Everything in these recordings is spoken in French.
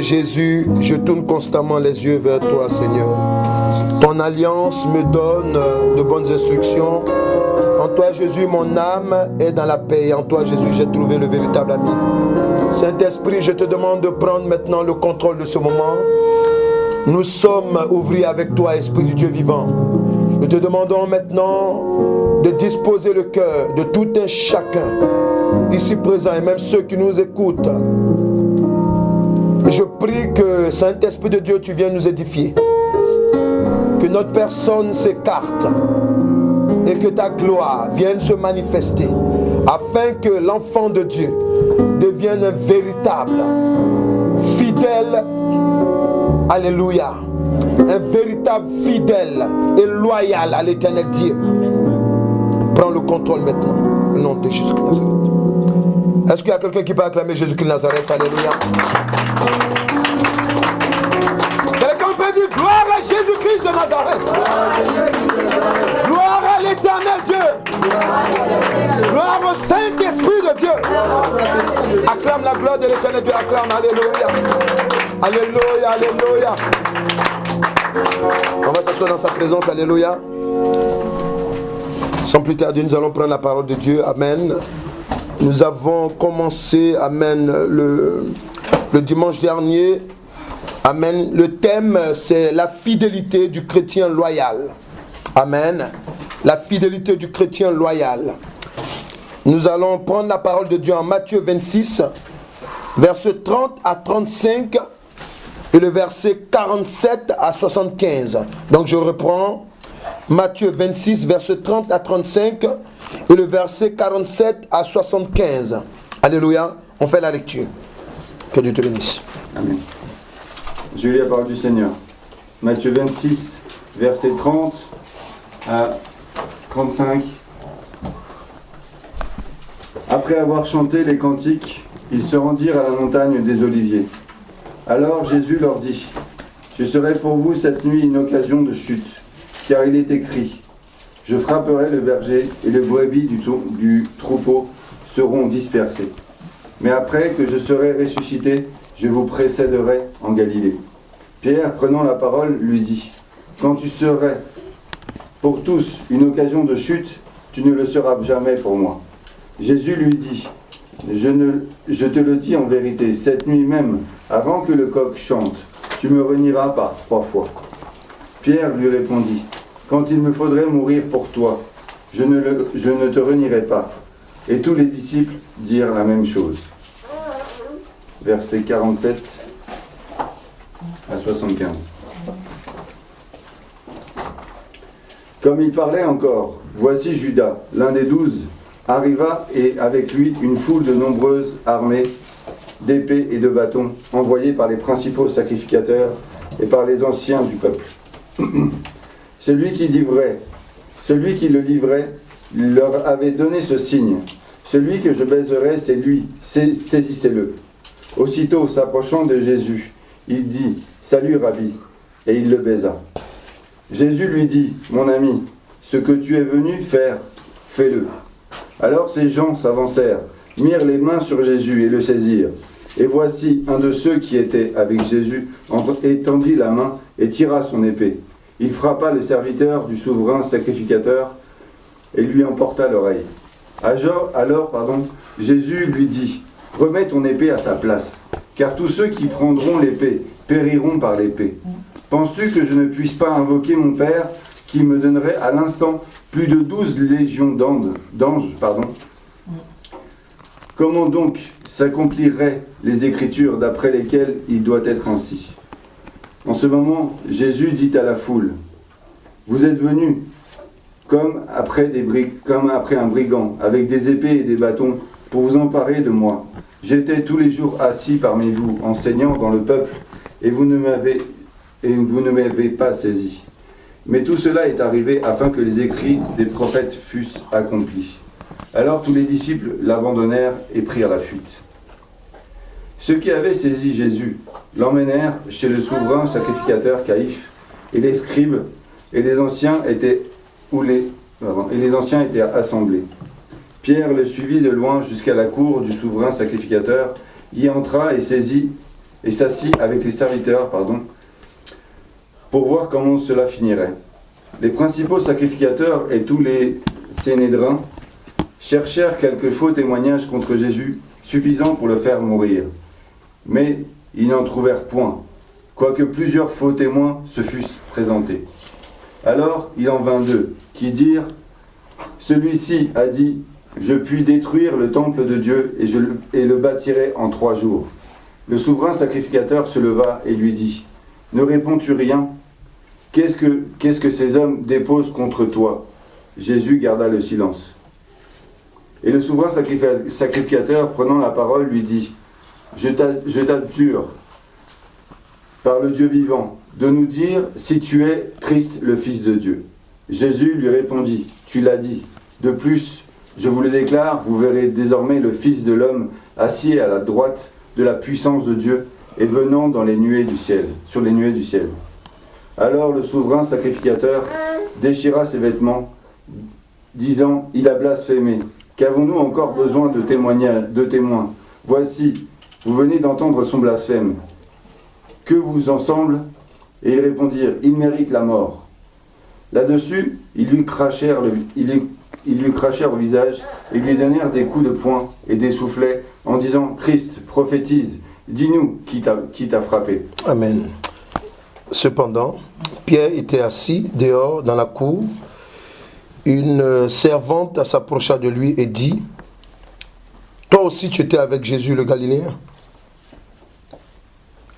Jésus, je tourne constamment les yeux vers toi, Seigneur. Ton alliance me donne de bonnes instructions. En toi, Jésus, mon âme est dans la paix. En toi, Jésus, j'ai trouvé le véritable ami. Saint-Esprit, je te demande de prendre maintenant le contrôle de ce moment. Nous sommes ouvriers avec toi, Esprit du Dieu vivant. Nous te demandons maintenant de disposer le cœur de tout un chacun ici présent et même ceux qui nous écoutent. Je prie que, Saint-Esprit de Dieu, tu viennes nous édifier. Que notre personne s'écarte et que ta gloire vienne se manifester afin que l'enfant de Dieu devienne un véritable, fidèle, alléluia, un véritable fidèle et loyal à l'éternel Dieu. Prends le contrôle maintenant, au nom de Jésus-Christ de Nazareth. Est-ce qu'il y a quelqu'un qui peut acclamer Jésus-Christ de Nazareth? Alléluia. Quelqu'un peut dire gloire à Jésus-Christ de Nazareth. Gloire à l'éternel Dieu. Gloire au Saint-Esprit de Dieu. Acclame la gloire de l'éternel Dieu. Acclame. Alléluia. Alléluia. Alléluia. On va s'asseoir dans sa présence. Alléluia. Sans plus tarder, nous allons prendre la parole de Dieu. Amen. Nous avons commencé, amen, le dimanche dernier. Amen. Le thème, c'est la fidélité du chrétien loyal. Amen. La fidélité du chrétien loyal. Nous allons prendre la parole de Dieu en Matthieu 26, versets 30 à 35 et le verset 47 à 75. Donc je reprends Matthieu 26, verset 30 à 35 et le verset 47 à 75. Alléluia. On fait la lecture. Que Dieu te bénisse. Amen. Je lis la parole du Seigneur. Matthieu 26, verset 30 à 35. Après avoir chanté les cantiques, ils se rendirent à la montagne des Oliviers. Alors Jésus leur dit : Je serai pour vous cette nuit une occasion de chute, car il est écrit : Je frapperai le berger et le brebis du troupeau seront dispersés. Mais après que je serai ressuscité, je vous précéderai en Galilée. Pierre, prenant la parole, lui dit : Quand tu serais pour tous une occasion de chute, tu ne le seras jamais pour moi. Jésus lui dit : Je te le dis en vérité, cette nuit même, avant que le coq chante, tu me renieras par 3 fois. Pierre lui répondit : Quand il me faudrait mourir pour toi, je ne te renierai pas. Et tous les disciples dirent la même chose. Versets 47 à 75. Comme il parlait encore, voici Judas, l'un des 12, arriva et avec lui une foule de nombreuses armées d'épées et de bâtons envoyées par les principaux sacrificateurs et par les anciens du peuple. Celui qui le livrait leur avait donné ce signe : Celui que je baiserai, c'est lui, saisissez-le. Aussitôt s'approchant de Jésus, il dit : Salut Rabbi, et il le baisa. Jésus lui dit : Mon ami, ce que tu es venu faire, fais-le. Alors ces gens s'avancèrent, mirent les mains sur Jésus et le saisirent. Et voici un de ceux qui étaient avec Jésus étendit la main et tira son épée. Il frappa le serviteur du souverain sacrificateur et lui emporta l'oreille. Alors, Jésus lui dit : Remets ton épée à sa place, car tous ceux qui prendront l'épée périront par l'épée. Penses-tu que je ne puisse pas invoquer mon Père, qui me donnerait à l'instant plus de 12 légions d'anges ? Comment donc s'accompliraient les Écritures d'après lesquelles il doit être ainsi ? En ce moment, Jésus dit à la foule : Vous êtes venus comme après un brigand, avec des épées et des bâtons, pour vous emparer de moi. J'étais tous les jours assis parmi vous, enseignant dans le peuple, et vous ne m'avez pas saisi. Mais tout cela est arrivé afin que les écrits des prophètes fussent accomplis. Alors tous les disciples l'abandonnèrent et prirent la fuite. Ceux qui avaient saisi Jésus l'emmenèrent chez le souverain sacrificateur Caïphe, et les scribes et les anciens étaient assemblés. Pierre le suivit de loin jusqu'à la cour du souverain sacrificateur, y entra et et s'assit avec les serviteurs, pour voir comment cela finirait. Les principaux sacrificateurs et tous les Sénédrins cherchèrent quelques faux témoignages contre Jésus, suffisants pour le faire mourir. Mais ils n'en trouvèrent point, quoique plusieurs faux témoins se fussent présentés. Alors il en vint deux, qui dirent « Celui-ci a dit, je puis détruire le temple de Dieu et le bâtirai en 3 jours. » Le souverain sacrificateur se leva et lui dit « Ne réponds-tu rien ? Qu'est-ce que ces hommes déposent contre toi ?» Jésus garda le silence. Et le souverain sacrificateur, prenant la parole, lui dit « Je t'adjure, par le Dieu vivant, de nous dire si tu es Christ, le Fils de Dieu. » Jésus lui répondit « Tu l'as dit. De plus, je vous le déclare, vous verrez désormais le Fils de l'homme assis à la droite de la puissance de Dieu et venant dans les nuées du ciel, sur les nuées du ciel. » Alors le souverain sacrificateur déchira ses vêtements, disant « Il a blasphémé. Qu'avons-nous encore besoin de témoins? Voici, vous venez d'entendre son blasphème. Que vous en semble ?» Et ils répondirent « Il mérite la mort. » Là-dessus, ils lui crachèrent au visage et lui donnèrent des coups de poing et des soufflets en disant « Christ, prophétise, dis-nous qui t'a frappé. » Amen. Cependant, Pierre était assis dehors dans la cour. Une servante s'approcha de lui et dit « Toi aussi tu étais avec Jésus le Galiléen ?»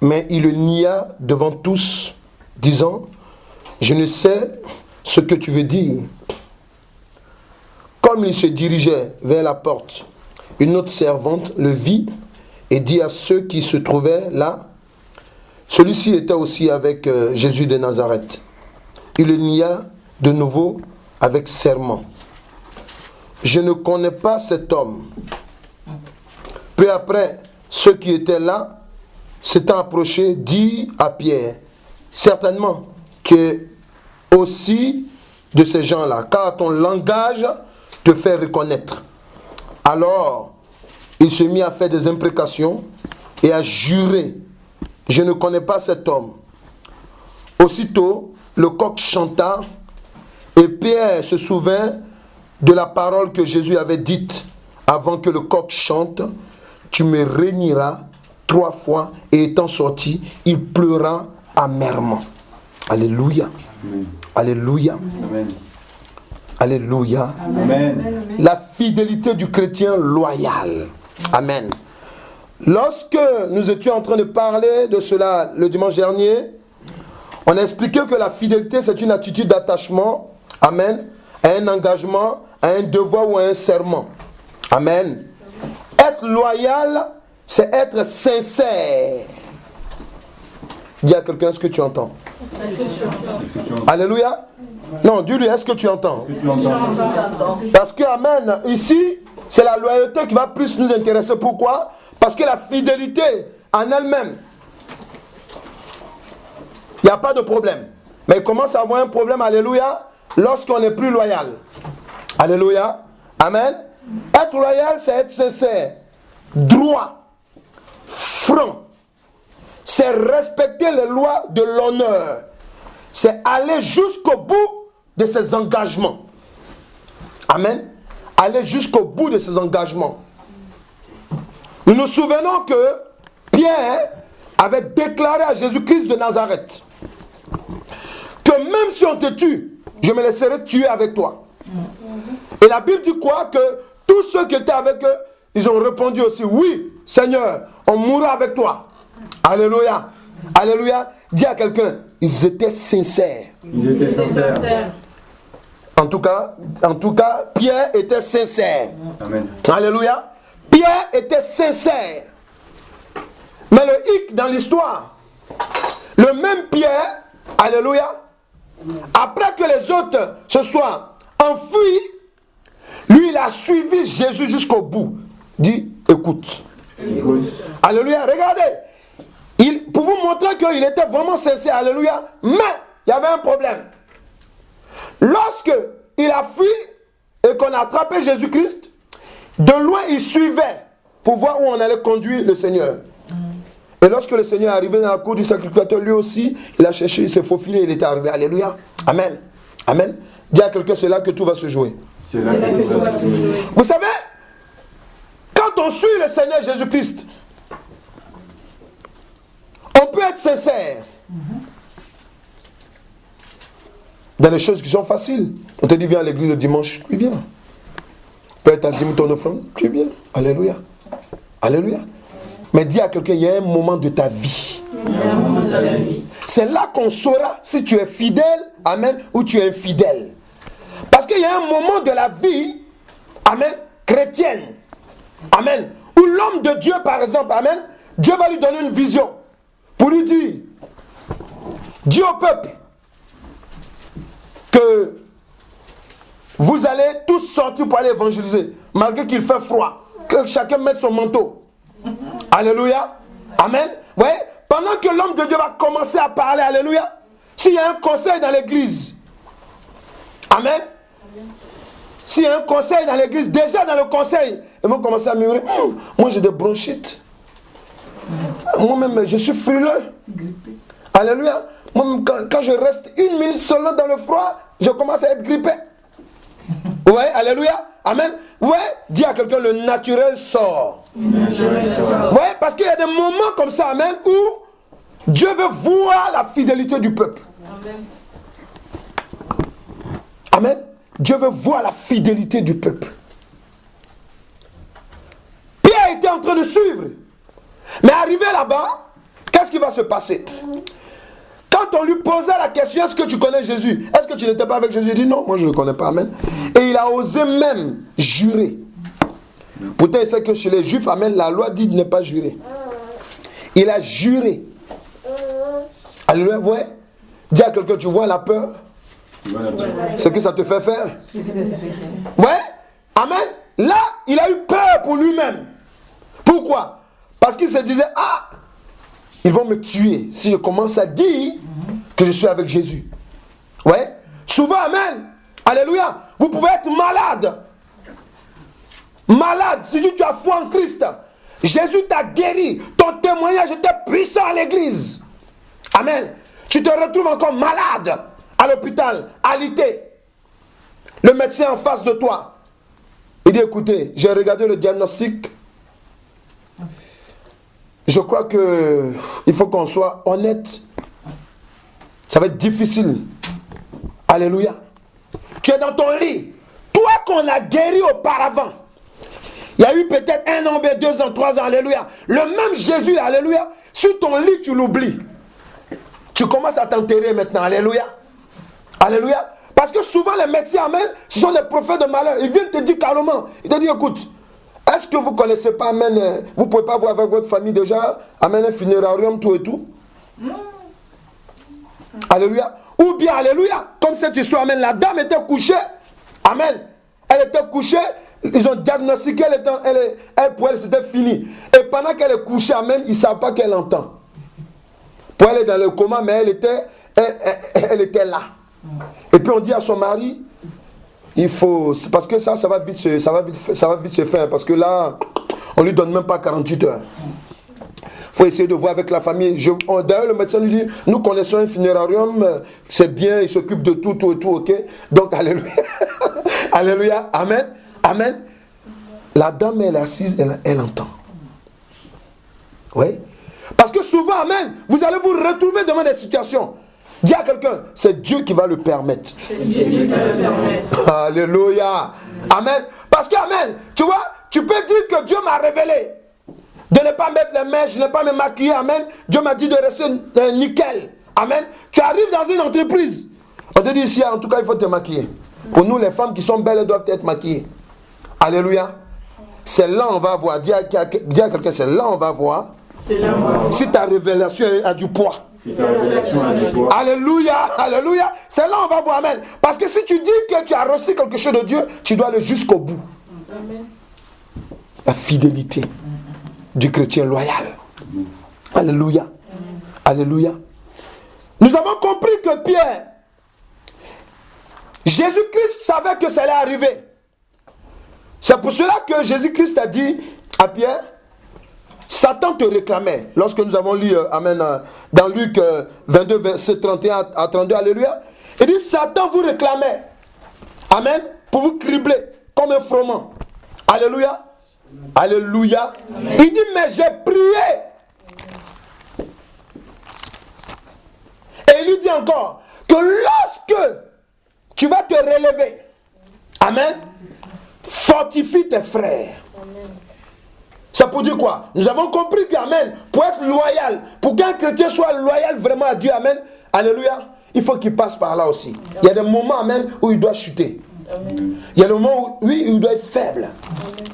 Mais il le nia devant tous, disant « Je ne sais ce que tu veux dire. » Comme il se dirigeait vers la porte, une autre servante le vit et dit à ceux qui se trouvaient là, celui-ci était aussi avec Jésus de Nazareth. Il le nia de nouveau avec serment. Je ne connais pas cet homme. Peu après, ceux qui étaient là, s'étant approchés, dit à Pierre, certainement, tu es aussi de ces gens-là, car ton langage te fait reconnaître. Alors, il se mit à faire des imprécations et à jurer, je ne connais pas cet homme. Aussitôt, le coq chanta et Pierre se souvint de la parole que Jésus avait dite avant que le coq chante, tu me renieras 3 fois, et étant sorti, il pleura amèrement. Alléluia. Amen. Alléluia. Amen. Alléluia. Amen. La fidélité du chrétien loyal. Amen. Lorsque nous étions en train de parler de cela le dimanche dernier, on a expliqué que la fidélité, c'est une attitude d'attachement, amen, à un engagement, à un devoir ou à un serment. Amen. Être loyal, c'est être sincère. Dis à quelqu'un, est-ce que tu entends? Est-ce que tu entends? Alléluia. Non, dis-lui, est-ce que tu entends? Est-ce que tu entends? Parce que, amen, ici, c'est la loyauté qui va plus nous intéresser. Pourquoi? Parce que la fidélité en elle-même, il n'y a pas de problème. Mais il commence à avoir un problème, alléluia, lorsqu'on n'est plus loyal. Alléluia. Amen. Être loyal, c'est être sincère, droit, franc. C'est respecter les lois de l'honneur. C'est aller jusqu'au bout de ses engagements. Amen. Aller jusqu'au bout de ses engagements. Nous nous souvenons que Pierre avait déclaré à Jésus-Christ de Nazareth que même si on te tue, je me laisserai tuer avec toi. Et la Bible dit quoi? Que tous ceux qui étaient avec eux, ils ont répondu aussi, oui, Seigneur, on mourra avec toi. Alléluia. Alléluia. Dis à quelqu'un, ils étaient sincères. Ils étaient sincères. En tout cas, Pierre était sincère. Amen. Alléluia. Pierre était sincère. Mais le hic dans l'histoire, le même Pierre, alléluia, après que les autres se soient enfuis, lui il a suivi Jésus jusqu'au bout. Dit, écoute. Alléluia, regardez. Pour vous montrer qu'il était vraiment sincère, alléluia, mais il y avait un problème. Lorsque il a fui et qu'on a attrapé Jésus-Christ, de loin il suivait pour voir où on allait conduire le Seigneur. Et lorsque le Seigneur est arrivé dans la cour du sacrificateur, lui aussi, il a cherché, il s'est faufilé, il est arrivé. Alléluia. Amen. Amen. Dis à quelqu'un, c'est là que tout va se jouer. C'est là que tout va se jouer. Vous savez, quand on suit le Seigneur Jésus-Christ, on peut être sincère dans les choses qui sont faciles. On te dit, viens à l'église le dimanche, tu viens. Peut-être à dîme ton offrande, tu viens. Alléluia. Alléluia. Mais dis à quelqu'un, il y a un moment de ta vie. C'est là qu'on saura si tu es fidèle, amen, ou tu es infidèle. Parce qu'il y a un moment de la vie, amen, chrétienne, amen, où l'homme de Dieu, par exemple, amen, Dieu va lui donner une vision pour lui dire, dis au peuple que vous allez tous sortir pour aller évangéliser, malgré qu'il fait froid, que chacun mette son manteau. Alléluia. Amen. Vous voyez, pendant que l'homme de Dieu va commencer à parler, alléluia, s'il y a un conseil dans l'église, amen, s'il y a un conseil dans l'église, déjà dans le conseil, ils vont commencer à murmurer, moi j'ai des bronchites, moi-même je suis frileux, alléluia, moi-même quand je reste 1 minute seulement dans le froid, je commence à être grippé. Vous voyez, alléluia, amen. Vous voyez, dis à quelqu'un, le naturel sort. Vous voyez, parce qu'il y a des moments comme ça, amen, où Dieu veut voir la fidélité du peuple. Amen. Dieu veut voir la fidélité du peuple. Pierre était en train de suivre. Mais arrivé là-bas, qu'est-ce qui va se passer? Quand on lui posait la question, est-ce que tu connais Jésus? Est-ce que tu n'étais pas avec Jésus? Il dit non, moi je ne le connais pas. Amen. Et il a osé même jurer. Pourtant, il sait que chez les Juifs, amen, la loi dit de ne pas jurer. Il a juré. Alléluia, vous voyez? Dis à quelqu'un, tu vois la peur? Ce que ça te fait faire. Vous voyez? Amen. Là, il a eu peur pour lui-même. Pourquoi? Parce qu'il se disait, ah, ils vont me tuer si je commence à dire que je suis avec Jésus. Vous voyez? Souvent, amen. Alléluia. Vous pouvez être malade. Malade, si tu as foi en Christ, Jésus t'a guéri, ton témoignage était puissant à l'église. Amen. Tu te retrouves encore malade à l'hôpital, alité. Le médecin en face de toi, il dit, écoutez, j'ai regardé le diagnostic. Je crois que il faut qu'on soit honnête. Ça va être difficile. Alléluia. Tu es dans ton lit. Toi qu'on a guéri auparavant. Il y a eu peut-être 1 an, 2 ans, 3 ans, alléluia. Le même Jésus, alléluia, sur ton lit, tu l'oublies. Tu commences à t'enterrer maintenant, alléluia. Alléluia. Parce que souvent les médecins, amen, ce sont des prophètes de malheur. Ils viennent te dire calmement. Ils te disent, écoute, est-ce que vous ne connaissez pas, amen, vous ne pouvez pas voir avec votre famille déjà, amen, un funérarium, tout et tout. Alléluia. Ou bien, alléluia, comme cette histoire, amen, la dame était couchée, amen, elle était couchée, ils ont diagnostiqué, elle pour elle, c'était fini. Et pendant qu'elle est couchée, amen, ils ne savent pas qu'elle entend. Pour elle, elle est dans le coma, mais elle était là. Et puis on dit à son mari, il faut, parce que ça va vite se faire, parce que là, on ne lui donne même pas 48 heures. Il faut essayer de voir avec la famille. D'ailleurs, le médecin lui dit, nous connaissons un funérarium, c'est bien, il s'occupe de tout, ok. Donc, alléluia. Alléluia, amen, amen. La dame, elle est assise, elle entend. Oui. Parce que souvent, amen, vous allez vous retrouver devant des situations. Dis à quelqu'un, c'est Dieu qui va le permettre. C'est Dieu qui va le permettre. Alléluia. Amen. Parce que, amen, tu vois, tu peux dire que Dieu m'a révélé de ne pas mettre les mèches, de ne pas me maquiller. Amen. Dieu m'a dit de rester nickel. Amen. Tu arrives dans une entreprise. On te dit ici, en tout cas, il faut te maquiller. Pour nous, les femmes qui sont belles, elles doivent être maquillées. Alléluia. C'est là on va voir. Dis à quelqu'un, c'est là on va voir. Si ta révélation a du poids. Alléluia, alléluia. C'est là on va voir, amen. Parce que si tu dis que tu as reçu quelque chose de Dieu, tu dois aller jusqu'au bout. Amen. La fidélité du chrétien loyal. Alléluia. Alléluia. Nous avons compris que Pierre, Jésus-Christ savait que ça allait arriver. C'est pour cela que Jésus-Christ a dit à Pierre, Satan te réclamait. Lorsque nous avons lu, amen, dans Luc 22, verset 31 à 32, alléluia. Il dit, Satan vous réclamait. Amen. Pour vous cribler comme un froment. Alléluia. Alléluia. Amen. Il dit, mais j'ai prié. Et il lui dit encore que lorsque tu vas te relever, amen, fortifie tes frères. Amen. Ça pour dire quoi? Nous avons compris qu'amen, pour être loyal, pour qu'un chrétien soit loyal vraiment à Dieu, amen, alléluia, il faut qu'il passe par là aussi. Amen. Il y a des moments, amen, où il doit chuter. Amen. Il y a des moments où, oui, il doit être faible. Amen.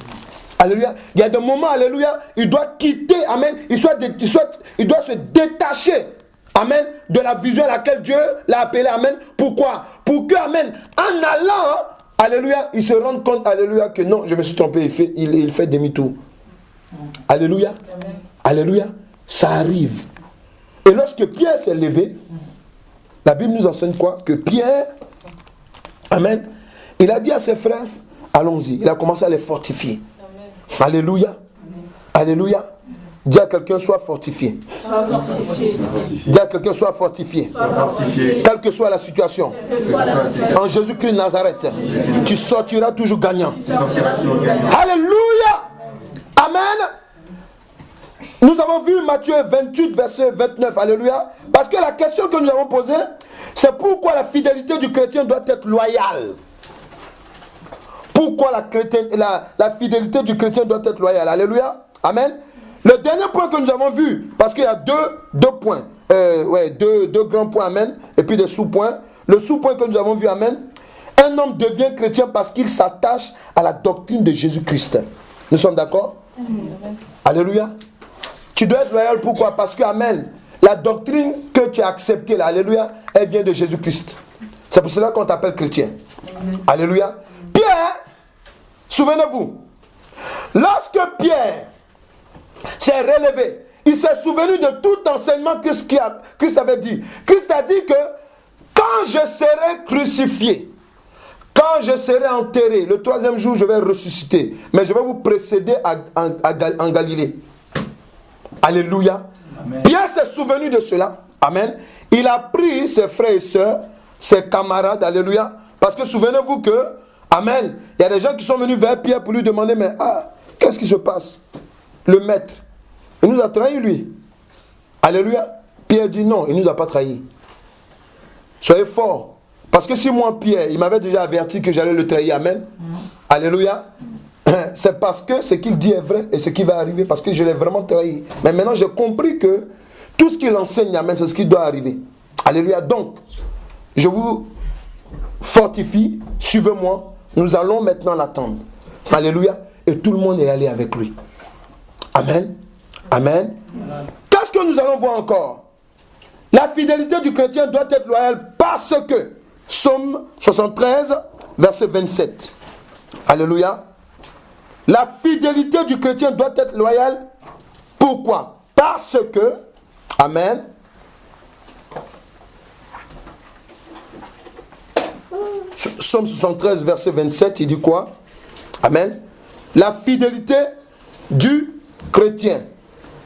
Alléluia. Il y a des moments, alléluia, il doit quitter, amen, il doit se détacher, amen, de la vision à laquelle Dieu l'a appelé, amen. Pourquoi? Pour que, amen, en allant, alléluia, il se rende compte, alléluia, que non, je me suis trompé, il fait demi-tour. Alléluia. Amen. Alléluia. Ça arrive. Et lorsque Pierre s'est levé, la Bible nous enseigne quoi? Que Pierre, amen, il a dit à ses frères, allons-y. Il a commencé à les fortifier. Amen. Alléluia. Amen. Alléluia. Dis à quelqu'un, sois fortifié. Sois fortifié. Dis à quelqu'un, sois fortifié. Sois fortifié. Quelle que soit la situation. En Jésus-Christ de Nazareth, tu sortiras toujours gagnant. Alléluia. Amen. Nous avons vu Matthieu 28, verset 29. Alléluia. Parce que la question que nous avons posée, c'est pourquoi la fidélité du chrétien doit être loyale. Pourquoi la fidélité du chrétien doit être loyale. Alléluia. Amen. Le dernier point que nous avons vu, parce qu'il y a deux points. Deux grands points. Amen. Et puis des sous-points. Le sous-point que nous avons vu. Amen. Un homme devient chrétien parce qu'il s'attache à la doctrine de Jésus-Christ. Nous sommes d'accord? Amen. Alléluia. Tu dois être loyal, pourquoi? Parce que, amen, la doctrine que tu as acceptée, là, alléluia, elle vient de Jésus-Christ. C'est pour cela qu'on t'appelle chrétien. Amen. Alléluia. Pierre, souvenez-vous, lorsque Pierre s'est relevé, il s'est souvenu de tout enseignement que Christ avait dit. Christ a dit que quand je serai crucifié, quand je serai enterré, le troisième jour, je vais ressusciter. Mais je vais vous précéder en Galilée. Alléluia. Amen. Pierre s'est souvenu de cela. Amen. Il a pris ses frères et sœurs, ses camarades. Alléluia. Parce que souvenez-vous que, amen, il y a des gens qui sont venus vers Pierre pour lui demander, mais qu'est-ce qui se passe? Le maître, il nous a trahi lui. Alléluia. Pierre dit non, il ne nous a pas trahi. Soyez forts. Parce que si moi, Pierre, il m'avait déjà averti que j'allais le trahir, amen. Alléluia. C'est parce que ce qu'il dit est vrai et ce qui va arriver, parce que je l'ai vraiment trahi. Mais maintenant, j'ai compris que tout ce qu'il enseigne, amen, c'est ce qui doit arriver. Alléluia. Donc, je vous fortifie, suivez-moi. Nous allons maintenant l'attendre. Alléluia. Et tout le monde est allé avec lui. Amen. Amen. Qu'est-ce que nous allons voir encore? La fidélité du chrétien doit être loyale parce que Psaume 73, verset 27. Alléluia. La fidélité du chrétien doit être loyale. Pourquoi? Parce que, amen, Psaume 73, verset 27, il dit quoi? Amen. La fidélité du chrétien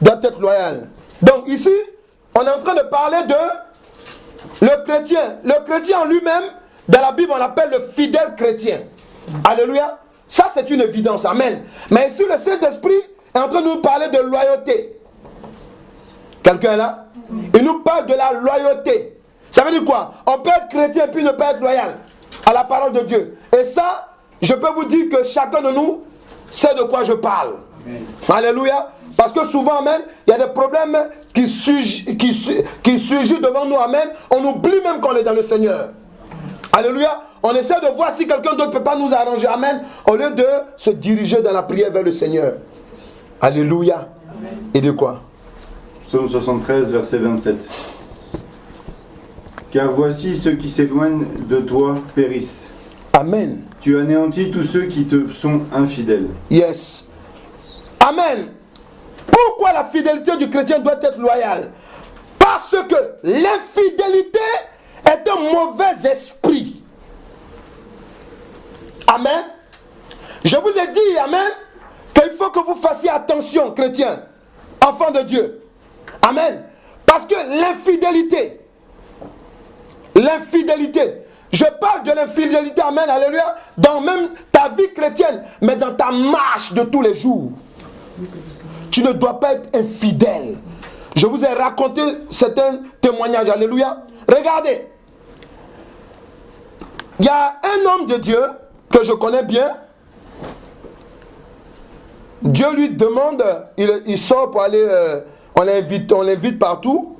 doit être loyale. Donc ici, on est en train de parler de le chrétien. Le chrétien en lui-même, dans la Bible, on l'appelle le fidèle chrétien. Alléluia. Ça, c'est une évidence. Amen. Mais ici, le Saint-Esprit est en train de nous parler de loyauté. Quelqu'un est là? Il nous parle de la loyauté. Ça veut dire quoi? On peut être chrétien puis ne pas être loyal à la parole de Dieu. Et ça, je peux vous dire que chacun de nous sait de quoi je parle. Amen. Alléluia. Parce que souvent, amen, il y a des problèmes qui surgissent devant nous, amen. On oublie même qu'on est dans le Seigneur. Alléluia. On essaie de voir si quelqu'un d'autre ne peut pas nous arranger, amen, au lieu de se diriger dans la prière vers le Seigneur. Alléluia. Amen. Et de quoi? Psaume 73, verset 27. Car voici ceux qui s'éloignent de toi périssent. Amen. Tu anéantis tous ceux qui te sont infidèles. Yes. Amen. Pourquoi la fidélité du chrétien doit être loyale? Parce que l'infidélité est un mauvais esprit. Amen. Je vous ai dit, amen, qu'il faut que vous fassiez attention, chrétiens. Enfant de Dieu. Amen. Parce que l'infidélité, je parle de l'infidélité, amen, alléluia, dans même ta vie chrétienne, mais dans ta marche de tous les jours. Tu ne dois pas être infidèle. Je vous ai raconté certains témoignages, alléluia. Regardez. Il y a un homme de Dieu que je connais bien. Dieu lui demande, il sort pour aller, on l'invite partout.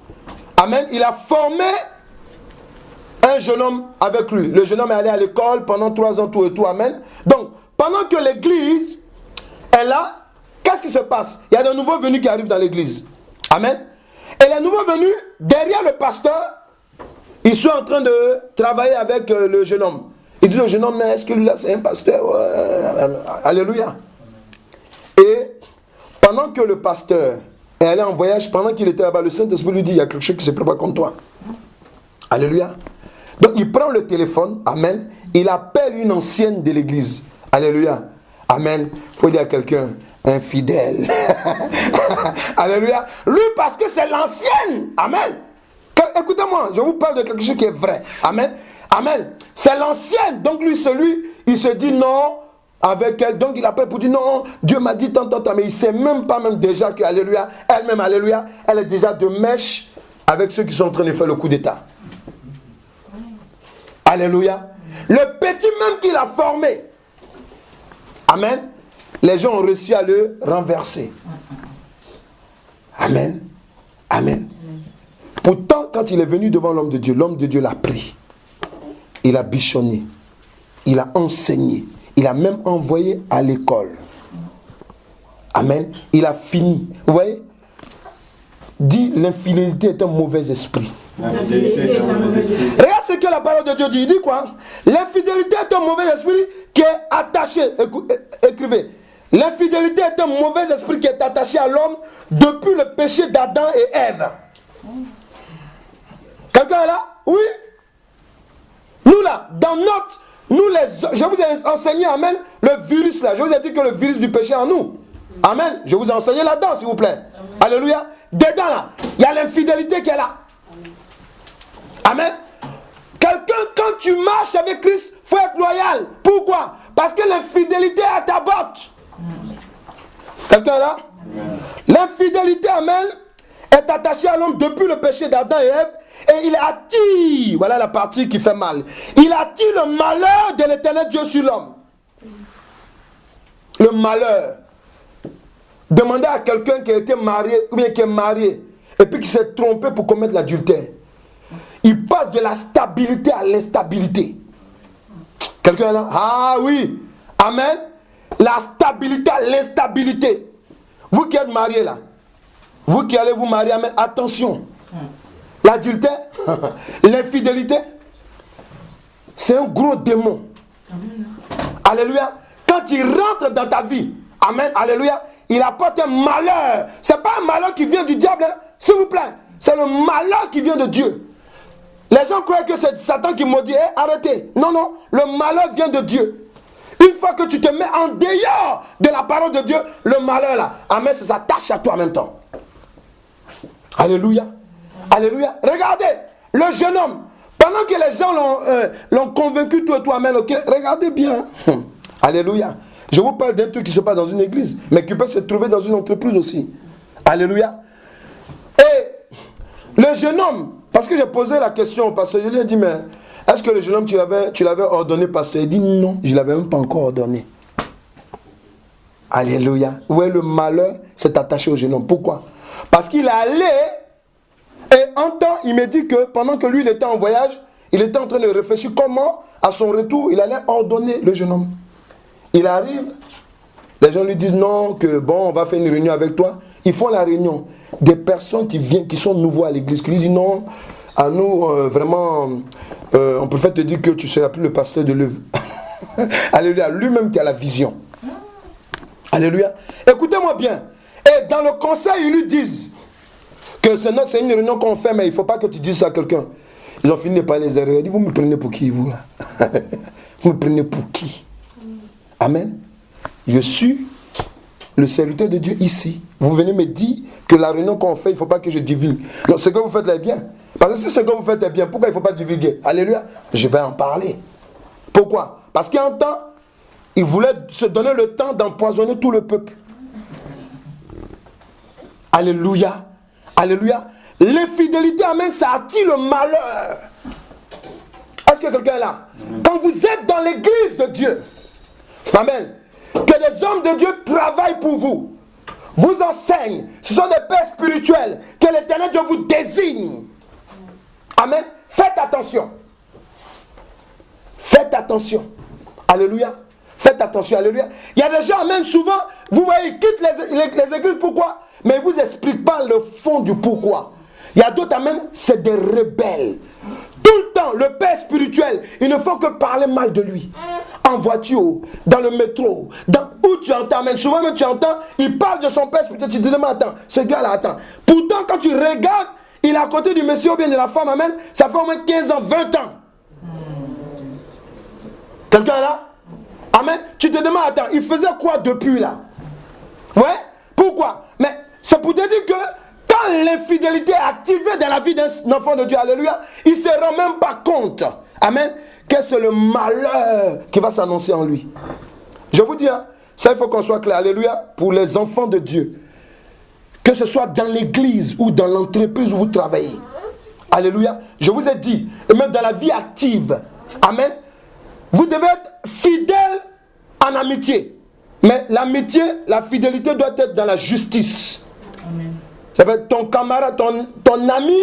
Amen. Il a formé un jeune homme avec lui. Le jeune homme est allé à l'école pendant 3 ans, tout et tout. Amen. Donc, pendant que l'église est là, qu'est-ce qui se passe? Il y a de nouveaux venus qui arrivent dans l'église. Amen. Et les nouveaux venus, derrière le pasteur, ils sont en train de travailler avec le jeune homme. Ils disent au jeune homme, mais est-ce que lui là c'est un pasteur? Alléluia. Et pendant que le pasteur est allé en voyage, pendant qu'il était là-bas, le Saint-Esprit lui dit, il y a quelque chose qui se prépare contre toi. Alléluia. Donc il prend le téléphone, amen, il appelle une ancienne de l'église. Alléluia. Amen. Il faut dire à quelqu'un, infidèle. Alléluia. Lui parce que c'est l'ancienne. Amen. Écoutez-moi, je vous parle de quelque chose qui est vrai. Amen. Amen. C'est l'ancienne. Donc lui, il se dit non avec elle. Donc il appelle pour dire non, Dieu m'a dit tant. Mais il ne sait même pas déjà que, alléluia, elle-même, alléluia, elle est déjà de mèche avec ceux qui sont en train de faire le coup d'état. Alléluia. Le petit même qu'il a formé. Amen. Les gens ont réussi à le renverser. Amen. Amen. Pourtant, quand il est venu devant l'homme de Dieu l'a pris. Il a bichonné. Il a enseigné. Il a même envoyé à l'école. Amen. Il a fini. Vous voyez? Dit l'infidélité est un mauvais esprit. Regarde ce que la parole de Dieu dit. Il dit quoi? L'infidélité est un mauvais esprit qui est attaché. Écrivez. L'infidélité est un mauvais esprit qui est attaché à l'homme depuis le péché d'Adam et Ève. Quelqu'un est là? Oui. Nous là, dans notre... je vous ai enseigné, amen, le virus là. Je vous ai dit que le virus du péché est en nous. Amen. Je vous ai enseigné là-dedans, s'il vous plaît. Amen. Alléluia. Dedans là, il y a l'infidélité qui est là. Amen. Quelqu'un, quand tu marches avec Christ, il faut être loyal. Pourquoi? Parce que l'infidélité est à ta botte. Quelqu'un est là? L'infidélité, amen, est attachée à l'homme depuis le péché d'Adam et Ève. Et il attire, voilà la partie qui fait mal. Il attire le malheur de l'Éternel Dieu sur l'homme. Le malheur. Demandez à quelqu'un qui a été marié, ou bien qui est marié, et puis qui s'est trompé pour commettre l'adultère. Il passe de la stabilité à l'instabilité. Quelqu'un est là? Ah oui. Amen. La stabilité à l'instabilité. Vous qui êtes mariés là, vous qui allez vous marier, amen, attention. L'adultère, l'infidélité, c'est un gros démon. Amen. Alléluia. Quand il rentre dans ta vie, amen, alléluia, il apporte un malheur. Ce n'est pas un malheur qui vient du diable, hein, s'il vous plaît. C'est le malheur qui vient de Dieu. Les gens croient que c'est Satan qui maudit. Arrêtez. Non, non, le malheur vient de Dieu. Une fois que tu te mets en dehors de la parole de Dieu, le malheur là, amen, ça s'attache à toi en même temps. Alléluia. Alléluia. Regardez, le jeune homme, pendant que les gens l'ont convaincu tout et tout, amen, ok, regardez bien. Alléluia. Je vous parle d'un truc qui se passe dans une église, mais qui peut se trouver dans une entreprise aussi. Alléluia. Et le jeune homme, parce que j'ai posé la question au pasteur, je lui ai dit, mais est-ce que le jeune homme, tu l'avais ordonné, pasteur? Il dit non, je ne l'avais même pas encore ordonné. Alléluia. Vous voyez, le malheur s'est attaché au jeune homme. Pourquoi? Parce qu'il est allé, et en temps, il me dit que pendant que lui, il était en voyage, il était en train de réfléchir comment, à son retour, il allait ordonner le jeune homme. Il arrive, les gens lui disent non, que bon, on va faire une réunion avec toi. Ils font la réunion. Des personnes qui sont nouveaux à l'église, qui lui disent non, à nous, vraiment, on préfère te dire que tu ne seras plus le pasteur de l'œuvre. Alléluia. Lui-même qui a la vision. Alléluia. Écoutez-moi bien. Et dans le conseil, ils lui disent que c'est une réunion qu'on fait, mais il ne faut pas que tu dises ça à quelqu'un. Ils ont fini de parler les erreurs. Ils disent, vous me prenez pour qui, vous là? Vous me prenez pour qui? Amen. Je suis le serviteur de Dieu ici, vous venez me dire que la réunion qu'on fait, il ne faut pas que je divulgue. Non, ce que vous faites là est bien. Parce que si ce que vous faites est bien, pourquoi il ne faut pas divulguer? Alléluia. Je vais en parler. Pourquoi? Parce qu'il y a un temps, il voulait se donner le temps d'empoisonner tout le peuple. Alléluia. Alléluia. L'infidélité, amen, ça attire le malheur. Est-ce que quelqu'un est là? Quand vous êtes dans l'église de Dieu, amen, que des hommes de Dieu travaillent pour vous, vous enseignent, ce sont des pères spirituels, que l'Éternel Dieu vous désigne. Amen. Faites attention. Faites attention. Alléluia. Faites attention. Alléluia. Il y a des gens, amen, souvent, vous voyez, ils quittent les églises. Pourquoi? Mais ils ne vous expliquent pas le fond du pourquoi. Il y a d'autres, amen, c'est des rebelles. Tout le temps, le père spirituel, il ne faut que parler mal de lui. En voiture, dans le métro, où tu entends, amen. Souvent, même tu entends, il parle de son père spirituel. Tu te demandes, attends, ce gars-là, attends. Pourtant, quand tu regardes, il est à côté du monsieur ou bien de la femme, amen. Ça fait au moins 15 ans, 20 ans. Quelqu'un est là? Amen. Tu te demandes, attends, il faisait quoi depuis là? Ouais? Pourquoi? Mais c'est pour te dire que quand l'infidélité est activée dans la vie d'un enfant de Dieu, alléluia, il ne se rend même pas compte, amen, que c'est le malheur qui va s'annoncer en lui. Je vous dis, hein, ça il faut qu'on soit clair, alléluia, pour les enfants de Dieu. Que ce soit dans l'église ou dans l'entreprise où vous travaillez. Alléluia. Je vous ai dit, et même dans la vie active, amen, vous devez être fidèle en amitié. Mais l'amitié, la fidélité doit être dans la justice. Amen. Ça veut être ton camarade, ton ami,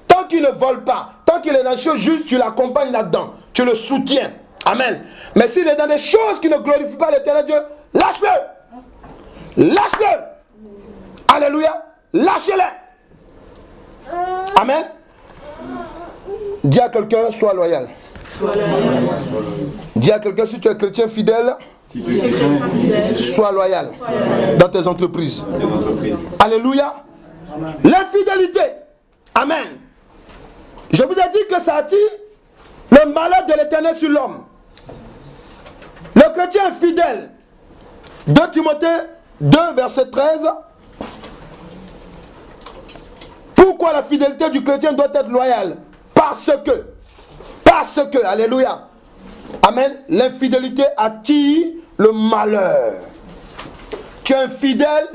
tant qu'il ne vole pas, tant qu'il est dans des choses justes, tu l'accompagnes là-dedans. Tu le soutiens. Amen. Mais s'il est dans des choses qui ne glorifient pas l'Éternel Dieu, lâche-le. Lâche-le. Alléluia. Lâchez-le. Amen. Dis à quelqu'un, sois loyal. Dis à quelqu'un, si tu es chrétien fidèle, sois loyal dans tes entreprises. Alléluia. L'infidélité. Amen. Je vous ai dit que ça attire le malheur de l'Éternel sur l'homme. Le chrétien fidèle. 2 Timothée 2, verset 13. Pourquoi la fidélité du chrétien doit être loyale? Parce que, alléluia. Amen. L'infidélité attire le malheur. Tu es infidèle.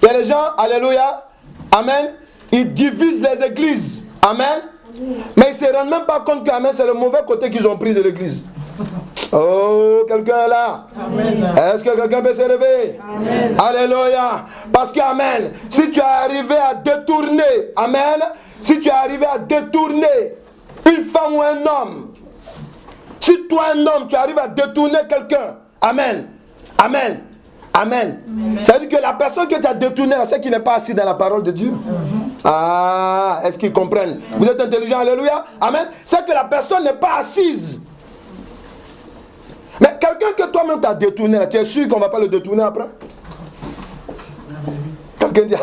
Il y a des gens, alléluia. Amen. Ils divisent les églises. Amen. Mais ils ne se rendent même pas compte que amen, c'est le mauvais côté qu'ils ont pris de l'église. Oh, quelqu'un est là? Amen. Est-ce que quelqu'un peut se réveiller? Amen. Alléluia. Parce que, amen, si tu es arrivé à détourner, amen, si tu es arrivé à détourner une femme ou un homme, si toi, un homme, tu arrives à détourner quelqu'un, amen, amen, amen. Ça veut dire que la personne que tu as détournée, c'est qui n'est pas assis dans la parole de Dieu. Ah, est-ce qu'ils comprennent? Vous êtes intelligent, alléluia, amen. C'est que la personne n'est pas assise. Mais quelqu'un que toi-même tu as détourné, tu es sûr qu'on ne va pas le détourner après? Quelqu'un dit,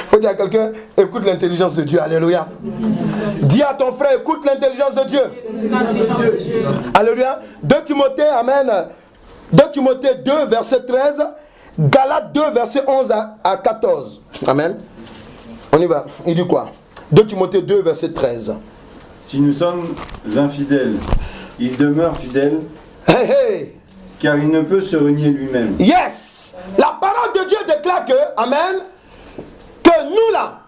faut dire à quelqu'un, écoute l'intelligence de Dieu, alléluia. Dis à ton frère, écoute l'intelligence de Dieu. Alléluia. 2 Timothée, amen. 2 Timothée 2, verset 13. Galates 2, verset 11 à 14. Amen. On y va. Il dit quoi? 2 Timothée 2, verset 13. Si nous sommes infidèles, il demeure fidèle, hey, hey, car il ne peut se renier lui-même. Yes. La parole de Dieu déclare que, amen, que nous là,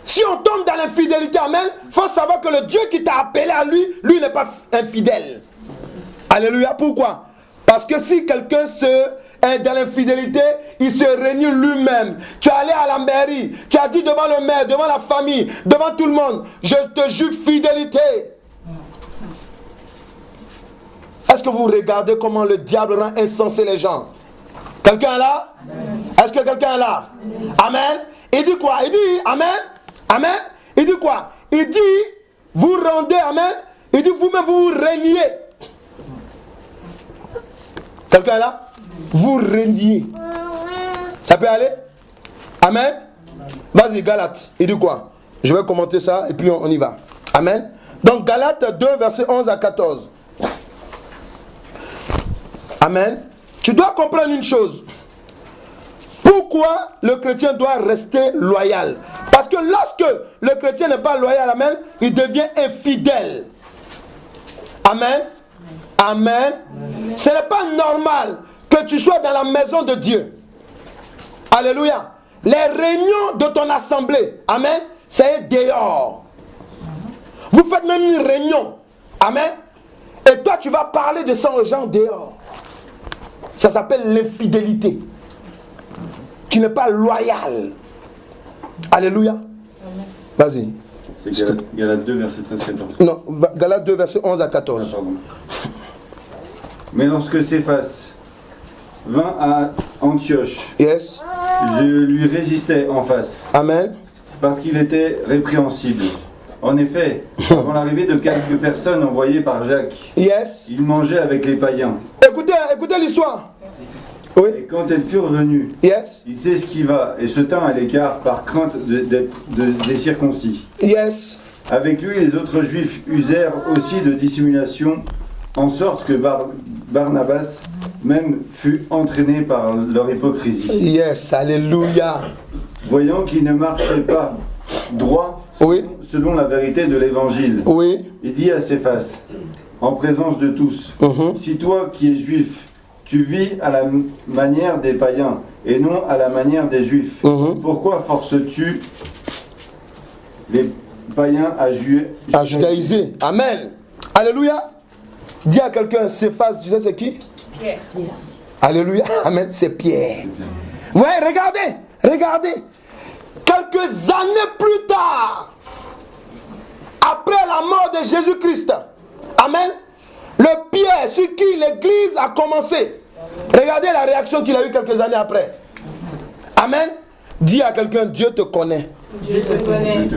si on tombe dans l'infidélité, amen, il faut savoir que le Dieu qui t'a appelé à lui, lui n'est pas infidèle. Alléluia. Pourquoi? Parce que si quelqu'un est dans l'infidélité, il se renie lui-même. Tu es allé à la mairie, tu as dit devant le maire, devant la famille, devant tout le monde, je te jure fidélité. Est-ce que vous regardez comment le diable rend insensé les gens? Quelqu'un est là? Est-ce que quelqu'un est là? Amen. Il dit quoi? Il dit amen. Amen. Il dit quoi? Il dit vous rendez, amen. Il dit vous-même vous reniez. Quelqu'un est là? Vous reniez. Ça peut aller? Amen. Vas-y, Galates. Il dit quoi? Je vais commenter ça et puis on y va. Amen. Donc Galates 2, verset 11 à 14. Amen. Tu dois comprendre une chose. Pour Pourquoi le chrétien doit rester loyal? Parce que lorsque le chrétien n'est pas loyal, amen, il devient infidèle. Amen. Amen. Ce n'est pas normal que tu sois dans la maison de Dieu. Alléluia. Les réunions de ton assemblée, amen, c'est dehors. Vous faites même une réunion, amen, et toi tu vas parler de ça aux gens dehors. Ça s'appelle l'infidélité. Tu n'es pas loyal. Alléluia. Vas-y. C'est Galates 2, verset 13-14. Non, Galates 2, verset 11 à 14. Ah, pardon. Mais lorsque Céphas vint à Antioche, Yes. je lui résistais en face, Amen. parce qu'il était répréhensible. En effet, avant l'arrivée de quelques personnes envoyées par Jacques, Yes. il mangeait avec les païens. Écoutez l'histoire. Oui. Et quand elles furent venues, Yes. il s'esquiva et se tint à l'écart par crainte des circoncis. Yes. Avec lui, les autres juifs usèrent aussi de dissimulation, en sorte que Barnabas même fut entraîné par leur hypocrisie. Yes. Alléluia. Voyant qu'il ne marchait pas droit Oui. selon la vérité de l'évangile, Oui. il dit à Céphas, en présence de tous, si toi qui es juif, tu vis à la manière des païens et non à la manière des juifs, pourquoi forces-tu les païens à judaïser? Amen. Alléluia. Dis à quelqu'un, Céphas, tu sais c'est qui? Pierre. Alléluia. Amen. C'est Pierre. Ouais, regardez. Quelques années plus tard, après la mort de Jésus-Christ, amen, le Pierre sur qui l'église a commencé, regardez la réaction qu'il a eue quelques années après. Amen. Dis à quelqu'un, Dieu te connaît. Dieu te connaît.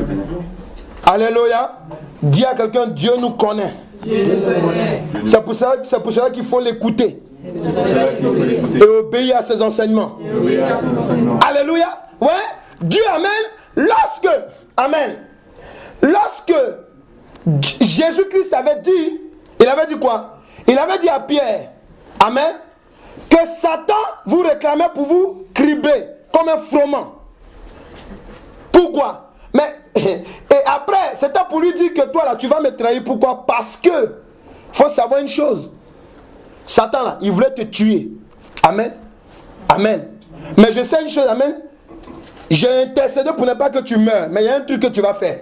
Alléluia. Dis à quelqu'un, Dieu nous connaît. Dieu te connaît. C'est pour cela qu'il faut l'écouter. Et obéir à ses enseignements. Alléluia. Ouais. Dieu, amen. Lorsque Jésus-Christ avait dit, il avait dit quoi? Il avait dit à Pierre, amen, que Satan vous réclamait pour vous criber comme un froment. Pourquoi? Mais, et après, c'était pour lui dire que toi là, tu vas me trahir. Pourquoi? Parce que, faut savoir une chose. Satan là, il voulait te tuer. Amen. Amen. Mais je sais une chose, amen. J'ai intercédé pour ne pas que tu meurs. Mais il y a un truc que tu vas faire.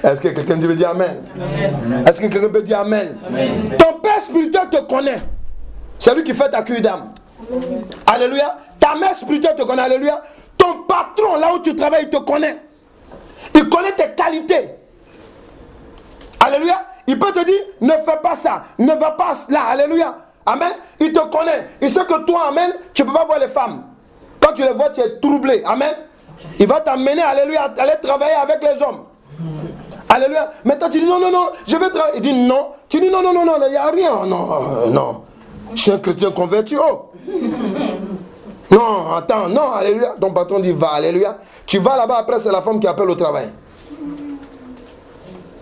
Est-ce que quelqu'un veut dire amen? Amen. Est-ce que quelqu'un peut dire amen? Amen. Ton père spirituel te connaît. C'est lui qui fait ta cure d'âme. Alléluia. Ta mère spirituelle te connaît. Alléluia. Ton patron, là où tu travailles, il te connaît. Il connaît tes qualités. Alléluia. Il peut te dire, ne fais pas ça. Ne va pas là. Alléluia. Amen. Il te connaît. Il sait que toi, amen, tu ne peux pas voir les femmes. Quand tu les vois, tu es troublé. Amen. Il va t'amener, alléluia, à aller travailler avec les hommes. Alléluia. Maintenant, tu dis non, je vais travailler. Il dit non. Tu dis non, il n'y a rien. Non. Je suis un chrétien converti. Oh. Non, attends, non, alléluia. Ton patron dit va, alléluia. Tu vas là-bas, après, c'est la femme qui appelle au travail.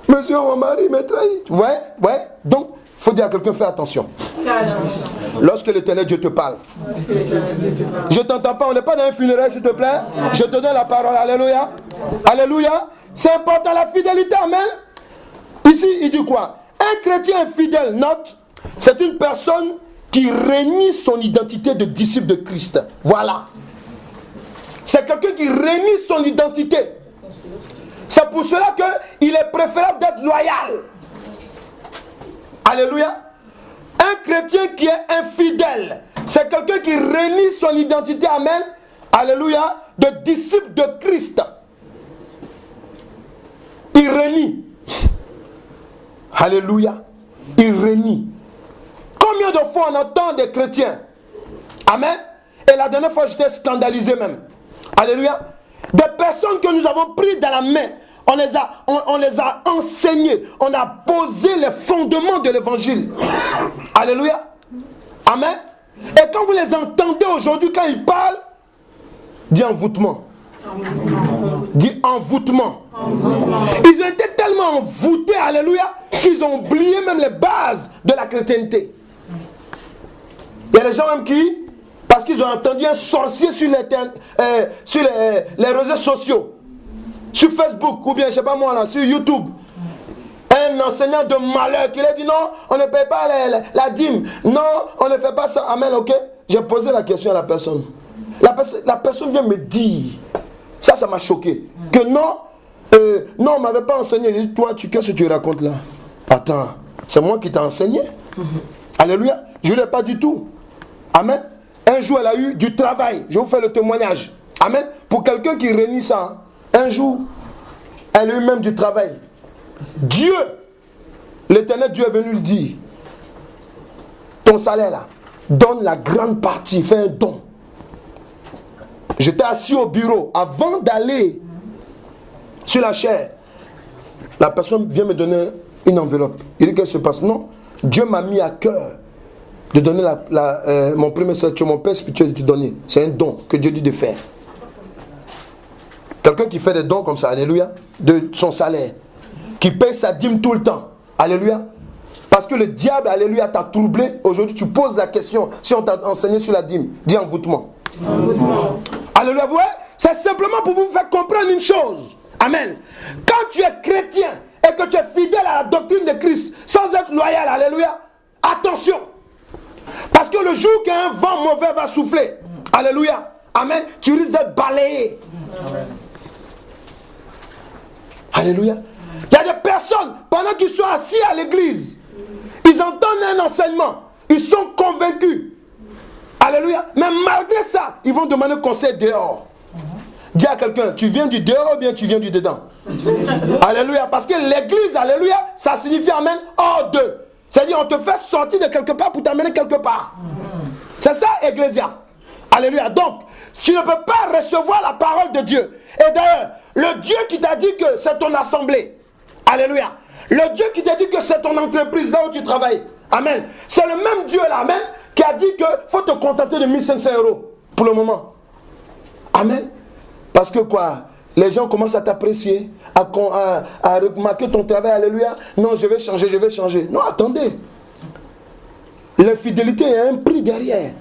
Monsieur, mon mari m'a trahi. Ouais. Donc, il faut dire à quelqu'un, fais attention. Lorsque l'Éternel Dieu te parle. Je t'entends pas, on n'est pas dans un funérail, s'il te plaît. Je te donne la parole, alléluia. Alléluia. C'est important, la fidélité, amen. Ici, il dit quoi? Un chrétien fidèle, note, c'est une personne qui renie son identité de disciple de Christ. Voilà. C'est quelqu'un qui renie son identité. C'est pour cela qu'il est préférable d'être loyal. Alléluia. Un chrétien qui est infidèle, c'est quelqu'un qui renie son identité, amen, alléluia, de disciple de Christ. Il renie. Alléluia. Il renie. Combien de fois on entend des chrétiens, amen, et la dernière fois j'étais scandalisé même. Alléluia. Des personnes que nous avons prises dans la main, on les a enseignés, on a posé les fondements de l'évangile. Alléluia. Amen. Et quand vous les entendez aujourd'hui, quand ils parlent, dis envoûtement. Dis envoûtement. Ils ont été tellement envoûtés, alléluia, qu'ils ont oublié même les bases de la chrétienté. Il y a des gens même qui, Parce qu'ils ont entendu un sorcier sur les réseaux sociaux, sur Facebook, ou bien, je ne sais pas moi, là, sur YouTube. Un enseignant de malheur qui a dit non, on ne paye pas la dîme. Non, on ne fait pas ça. Amen, ok? J'ai posé la question à la personne. La personne vient me dire, ça m'a choqué, que non, non, on ne m'avait pas enseigné. J'ai dit, toi, qu'est-ce que tu racontes là? Attends, c'est moi qui t'ai enseigné. Alléluia. Je ne l'ai pas du tout. Amen. Un jour, elle a eu du travail. Je vous fais le témoignage. Amen. Pour quelqu'un qui réunit ça, un jour, elle a eu même du travail. Dieu, l'éternel Dieu est venu lui dire, ton salaire là, donne la grande partie, fais un don. J'étais assis au bureau, avant d'aller sur la chaire, la personne vient me donner une enveloppe. Il dit, qu'est-ce qui se passe? Non, Dieu m'a mis à cœur de donner mon premier salaire, mon père spirituel de te donner. C'est un don que Dieu dit de faire. Quelqu'un qui fait des dons comme ça, alléluia, de son salaire, qui paye sa dîme tout le temps, alléluia, parce que le diable, alléluia, t'a troublé. Aujourd'hui, tu poses la question, si on t'a enseigné sur la dîme, dis envoûtement. Alléluia, vous voyez, c'est simplement pour vous faire comprendre une chose. Amen. Quand tu es chrétien et que tu es fidèle à la doctrine de Christ, sans être loyal, alléluia, attention. Parce que le jour qu'un vent mauvais va souffler, alléluia, amen, tu risques d'être balayé. Amen. Alléluia. Il y a des personnes, pendant qu'ils sont assis à l'église, ils entendent un enseignement, ils sont convaincus. Alléluia. Mais malgré ça, ils vont demander conseil dehors. Dis à quelqu'un, tu viens du dehors ou bien tu viens du dedans? Alléluia. Parce que l'église, alléluia, ça signifie amen, hors d'eux. C'est-à-dire, on te fait sortir de quelque part pour t'amener quelque part. C'est ça, Ecclésia. Alléluia. Donc, tu ne peux pas recevoir la parole de Dieu. Et d'ailleurs, le Dieu qui t'a dit que c'est ton assemblée. Alléluia. Le Dieu qui t'a dit que c'est ton entreprise, là où tu travailles. Amen. C'est le même Dieu là, amen, qui a dit qu'il faut te contenter de 1500 € pour le moment. Amen. Parce que quoi? Les gens commencent à t'apprécier, à remarquer ton travail, alléluia. Non, je vais changer, je vais changer. Non, attendez. L'infidélité, il y a un prix derrière.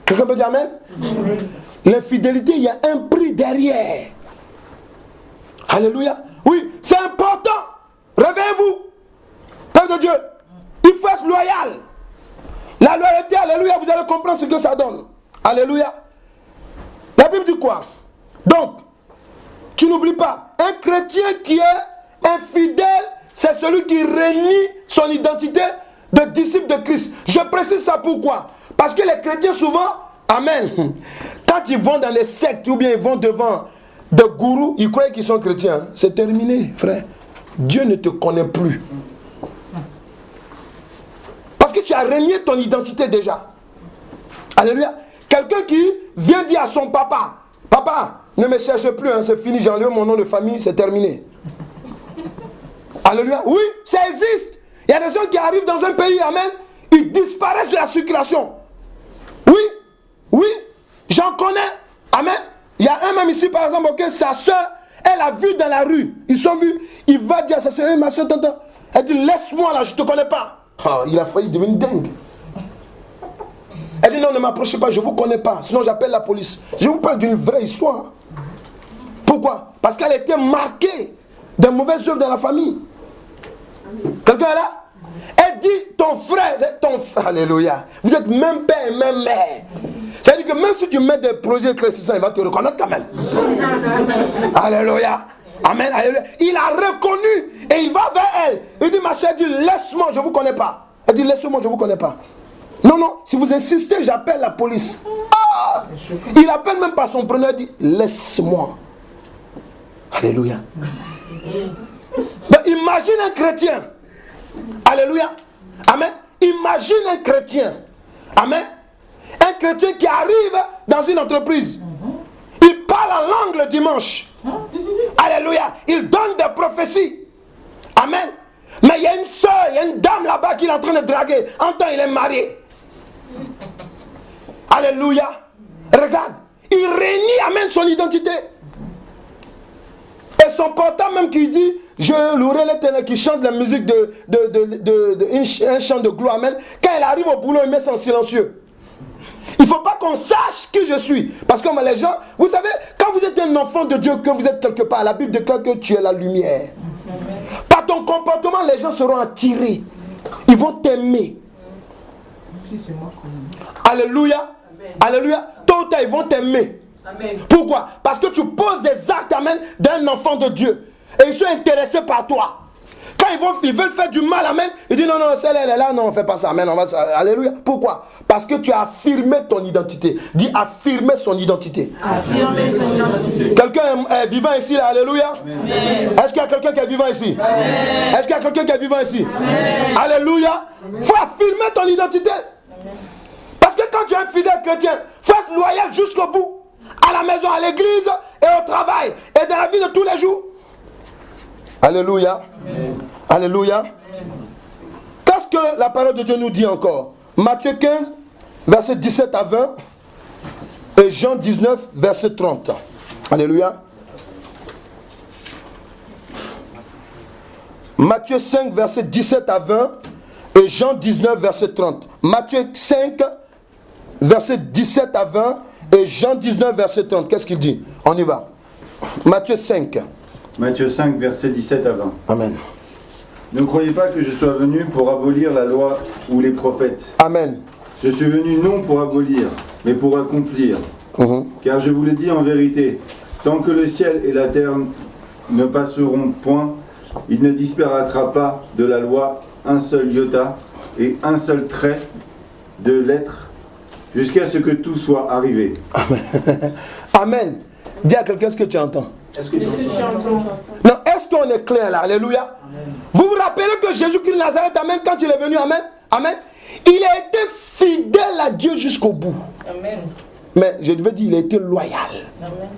Quelqu'un peut dire amen? L'infidélité, il y a un prix derrière. Alléluia. Oui, c'est important. Réveillez-vous. Peuple de Dieu, il faut être loyal. La loyauté, alléluia, vous allez comprendre ce que ça donne. Alléluia. La Bible dit quoi? Donc, tu n'oublies pas, un chrétien qui est infidèle, c'est celui qui renie son identité de disciple de Christ. Je précise ça pourquoi? Parce que les chrétiens souvent, amen, quand ils vont dans les sectes ou bien ils vont devant des gourous, ils croient qu'ils sont chrétiens. C'est terminé, frère. Dieu ne te connaît plus. Parce que tu as renié ton identité déjà. Alléluia. Quelqu'un qui vient dire à son papa, papa, ne me cherche plus, hein, c'est fini, j'ai enlevé mon nom de famille, c'est terminé. Alléluia. Oui, ça existe. Il y a des gens qui arrivent dans un pays, amen, ils disparaissent de la circulation. Oui, oui, j'en connais. Amen. Il y a un même ici, par exemple, que sa soeur, elle a vu dans la rue. Ils sont vus. Il va dire à sa soeur, ma soeur, tante. Elle dit, laisse-moi là, je ne te connais pas. Oh, il a failli devenir dingue. Elle dit, non, ne m'approchez pas, je ne vous connais pas. Sinon, j'appelle la police. Je vous parle d'une vraie histoire. Pourquoi? Parce qu'elle était marquée de mauvaises œuvres dans la famille. Quelqu'un est là? Elle dit, ton frère, alléluia, vous êtes même père et même mère. C'est-à-dire que même si tu mets des produits éclaircissants, il va te reconnaître quand même. Alléluia. Amen. Alléluia. Il a reconnu et il va vers elle. Il dit, ma soeur, elle dit, laisse-moi, je ne vous connais pas. Elle dit, laisse-moi, je ne vous connais pas. Non, non, si vous insistez, j'appelle la police. Ah, il appelle même pas son prénom, il dit, laisse-moi. Alléluia. Donc, imagine un chrétien. Alléluia. Amen. Imagine un chrétien. Amen. Un chrétien qui arrive dans une entreprise. Il parle en langue le dimanche. Alléluia. Il donne des prophéties. Amen. Mais il y a une soeur, il y a une dame là-bas qu'il est en train de draguer. En temps, il est marié. Alléluia. Regarde. Il renie, amen, son identité. Et son portable même qui dit, je louerai l'Éternel, qui chante la musique un chant de gloire, amen. Quand il arrive au boulot, il met ça en silencieux. Il ne faut pas qu'on sache qui je suis. Parce que les gens, vous savez, quand vous êtes un enfant de Dieu, que vous êtes quelque part, la Bible déclare que tu es la lumière. Par ton comportement, les gens seront attirés. Ils vont t'aimer. Alléluia. Alléluia. Tôt ou tard, ils vont t'aimer. Pourquoi? Parce que tu poses des actes, amen, d'un enfant de Dieu. Et ils sont intéressés par toi. Quand ils veulent faire du mal, amen, ils disent non, non, celle-là, elle est là, non, on ne fait pas ça, amen, on va ça. Alléluia. Pourquoi? Parce que tu as affirmé ton identité. Dis affirmer son identité. Affirmer son identité. Quelqu'un est vivant ici, là, alléluia. Est-ce qu'il y a quelqu'un qui est vivant ici? Est-ce qu'il y a quelqu'un qui est vivant ici? Alléluia. Il faut affirmer ton identité. Parce que quand tu es un fidèle chrétien, il faut être loyal jusqu'au bout. À la maison, à l'église et au travail. Et dans la vie de tous les jours. Alléluia. Alléluia. Qu'est-ce que la parole de Dieu nous dit encore? Matthieu 15, verset 17 à 20. Et Jean 19, verset 30. Alléluia. Matthieu 5, verset 17 à 20. Et Jean 19, verset 30. Matthieu 5, verset 17 à 20. Et Jean 19, verset 30. Qu'est-ce qu'il dit? On y va. Matthieu 5. Matthieu 5, verset 17 à 20. Amen. Ne croyez pas que je sois venu pour abolir la loi ou les prophètes. Amen. Je suis venu non pour abolir, mais pour accomplir. Car je vous le dis en vérité, tant que le ciel et la terre ne passeront point, il ne disparaîtra pas de la loi un seul iota et un seul trait de lettre, jusqu'à ce que tout soit arrivé. Amen. Amen. Dis à quelqu'un ce que tu entends. Est-ce que tu entends? Non, est-ce qu'on est clair là? Alléluia. Vous vous rappelez que Jésus-Christ de Nazareth, amen, quand il est venu, amen, amen, il a été fidèle à Dieu jusqu'au bout. Amen. Mais je devais dire, il a été loyal. Amen.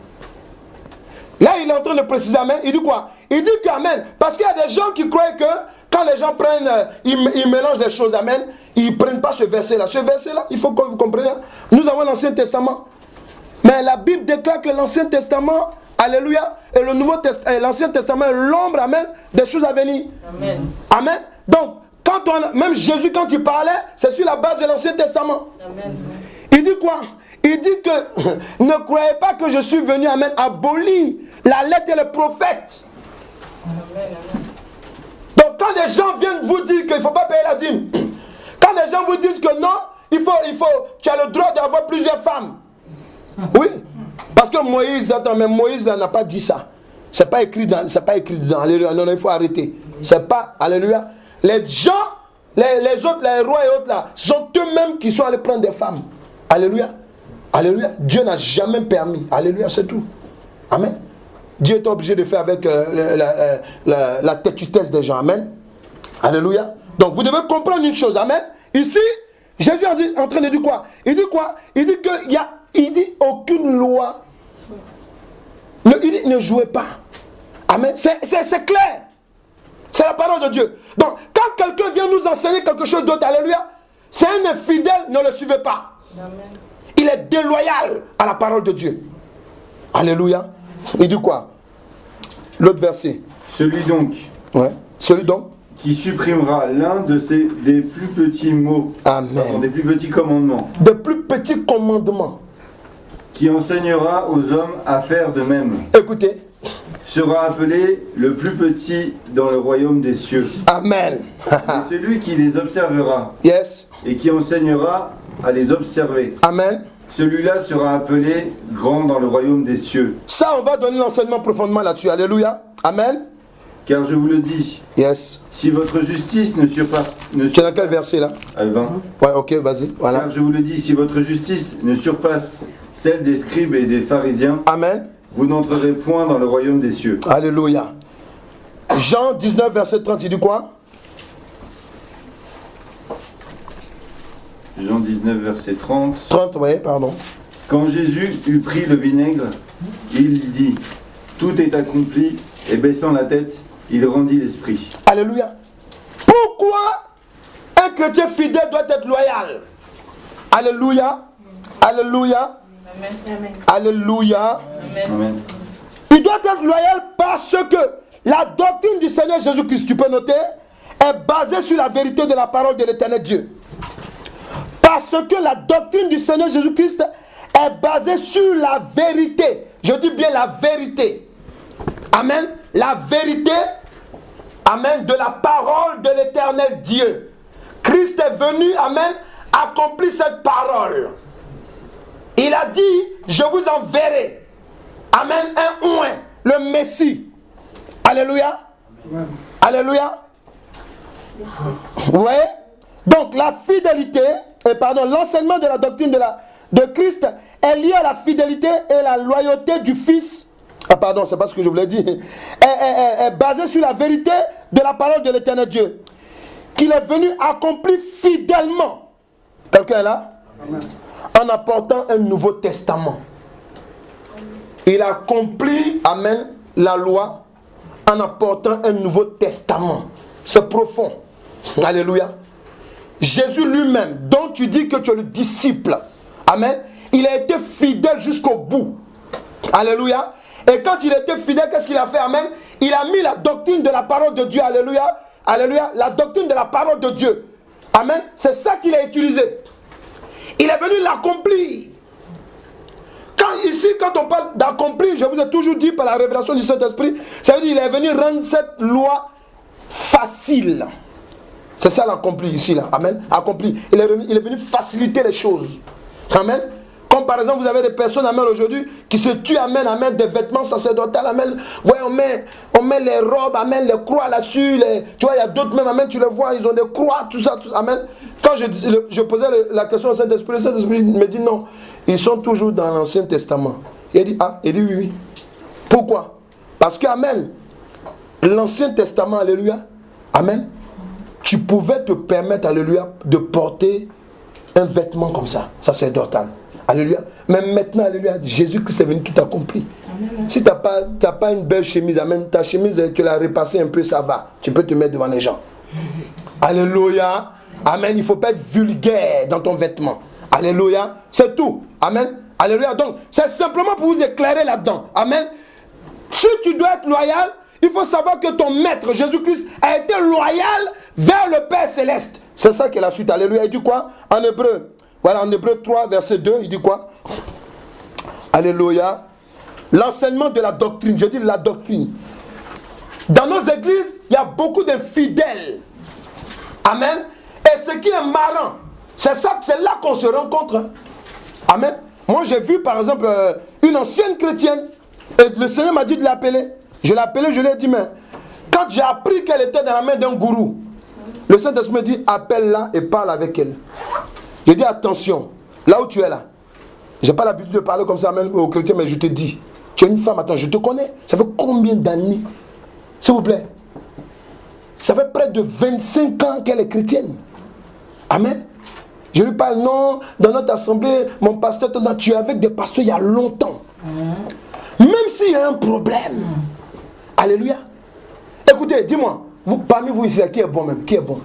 Là, il est en train de préciser, amen. Il dit quoi? Il dit que, amen, parce qu'il y a des gens qui croient que quand les gens prennent, ils mélangent les choses, amen, ils ne prennent pas ce verset-là. Ce verset-là, il faut que vous compreniez. Nous avons l'Ancien Testament. Mais la Bible déclare que l'Ancien Testament, alléluia, et le Nouveau Testament, l'Ancien Testament est l'ombre, amen, des choses à venir. Amen. Amen. Donc, même Jésus, quand il parlait, c'est sur la base de l'Ancien Testament. Amen. Il dit quoi? Il dit que ne croyez pas que je suis venu, amen, abolir la lettre et le prophète. Amen. Donc, quand des gens viennent vous dire qu'il ne faut pas payer la dîme, quand des gens vous disent que non, tu as le droit d'avoir plusieurs femmes. Oui. Parce que Moïse, attends, mais Moïse n'a pas dit ça. C'est pas écrit dedans. Alléluia. Non, il faut arrêter. C'est pas, alléluia. Les gens, les autres, les rois et autres là, sont eux-mêmes qui sont allés prendre des femmes. Alléluia. Alléluia. Dieu n'a jamais permis. Alléluia, c'est tout. Amen. Dieu est obligé de faire avec la têtutesse des gens. Amen. Alléluia. Donc vous devez comprendre une chose. Amen. Ici, Jésus est en train de dire quoi? Il dit quoi? Il dit qu'il y a, il dit aucune loi. Il dit ne jouez pas. Amen. C'est clair. C'est la parole de Dieu. Donc, quand quelqu'un vient nous enseigner quelque chose d'autre, alléluia, c'est un infidèle, ne le suivez pas. Amen. Il est déloyal à la parole de Dieu. Alléluia. Il dit quoi? L'autre verset. Celui donc, ouais. Celui donc qui supprimera l'un des plus petits mots, amen, des plus petits commandements, des plus petits commandements, qui enseignera aux hommes à faire de même. Écoutez. Sera appelé le plus petit dans le royaume des cieux. Amen. Et celui qui les observera, yes, et qui enseignera à les observer, amen, celui-là sera appelé grand dans le royaume des cieux. Ça, on va donner l'enseignement profondément là-dessus. Alléluia. Amen. Car je vous le dis, yes, si votre justice ne surpasse... Tu es dans quel verset là? 20. Ouais, ok, vas-y. Voilà. Car je vous le dis, si votre justice ne surpasse celle des scribes et des pharisiens, amen, vous n'entrerez point dans le royaume des cieux. Alléluia. Jean 19, verset 30, il dit quoi? Jean 19, verset 30. 30, oui, pardon. Quand Jésus eut pris le vinaigre, il dit, tout est accompli, et baissant la tête, il rendit l'esprit. Alléluia. Pourquoi un chrétien fidèle doit être loyal? Alléluia. Alléluia. Amen. Alléluia. Amen. Il doit être loyal parce que la doctrine du Seigneur Jésus-Christ, tu peux noter, est basée sur la vérité de la parole de l'Éternel Dieu. Parce que la doctrine du Seigneur Jésus-Christ est basée sur la vérité. Je dis bien la vérité. Amen. La vérité, amen, de la parole de l'éternel Dieu. Christ est venu, amen, accomplir cette parole. Il a dit, je vous enverrai, amen, un oint, le Messie. Alléluia. Alléluia. Vous voyez? Donc la fidélité, l'enseignement de la doctrine de Christ est lié à la fidélité et la loyauté du Fils. Ah pardon, c'est pas ce que je voulais dire. Est basé sur la vérité de la parole de l'éternel Dieu. Qu'il est venu accomplir fidèlement. Quelqu'un est là? Amen. En apportant un nouveau testament. Il a accompli, amen, la loi en apportant un nouveau testament. C'est profond. Alléluia. Jésus lui-même, dont tu dis que tu es le disciple, amen, il a été fidèle jusqu'au bout. Alléluia. Et quand il était fidèle, qu'est-ce qu'il a fait? Amen. Il a mis la doctrine de la parole de Dieu. Alléluia. Alléluia. La doctrine de la parole de Dieu. Amen. C'est ça qu'il a utilisé. Il est venu l'accomplir. Quand on parle d'accomplir, je vous ai toujours dit par la révélation du Saint-Esprit, ça veut dire qu'il est venu rendre cette loi facile. C'est ça l'accomplir ici, là. Amen. Accompli. Il est venu faciliter les choses. Amen. Comme par exemple, vous avez des personnes, amen, aujourd'hui, qui se tuent, amen, amen, des vêtements sacerdotaux, amen. Ouais, on met les robes, amen, les croix là-dessus. Tu vois, il y a d'autres même, amen, tu les vois, ils ont des croix, tout ça, amen. Quand je posais la question au Saint-Esprit, le Saint-Esprit me dit non, ils sont toujours dans l'Ancien Testament. Il dit, il dit oui. Pourquoi? Parce que, amen, l'Ancien Testament, alléluia, amen, tu pouvais te permettre, alléluia, de porter un vêtement comme ça, sacerdotal. Alléluia. Mais maintenant, alléluia, Jésus-Christ est venu tout accompli. Amen. Si tu n'as pas une belle chemise, amen, ta chemise, tu l'as repassée un peu, ça va. Tu peux te mettre devant les gens. Alléluia. Amen. Il ne faut pas être vulgaire dans ton vêtement. Alléluia. C'est tout. Amen. Alléluia. Donc, c'est simplement pour vous éclairer là-dedans. Amen. Si tu dois être loyal, il faut savoir que ton maître, Jésus-Christ, a été loyal vers le Père Céleste. C'est ça qui est la suite. Alléluia. Il dit quoi? En hébreu. Voilà, en Hébreux 3, verset 2, il dit quoi? Alléluia. L'enseignement de la doctrine, je dis la doctrine. Dans nos églises, il y a beaucoup d'infidèles. Amen. Et ce qui est marrant, c'est là qu'on se rencontre. Amen. Moi, j'ai vu, par exemple, une ancienne chrétienne, et le Seigneur m'a dit de l'appeler. Je l'ai appelée, je lui ai dit, mais quand j'ai appris qu'elle était dans la main d'un gourou, le Saint-Esprit me dit, appelle-la et parle avec elle. Je dis attention, là où tu es là, j'ai pas l'habitude de parler comme ça même aux chrétiens, mais je te dis, tu es une femme, attends, je te connais, ça fait combien d'années? S'il vous plaît. Ça fait près de 25 ans qu'elle est chrétienne. Amen. Je lui parle, non, dans notre assemblée, mon pasteur, tu es avec des pasteurs il y a longtemps. Même s'il y a un problème. Alléluia. Écoutez, dis-moi, parmi vous ici, qui est bon même? Qui est bon?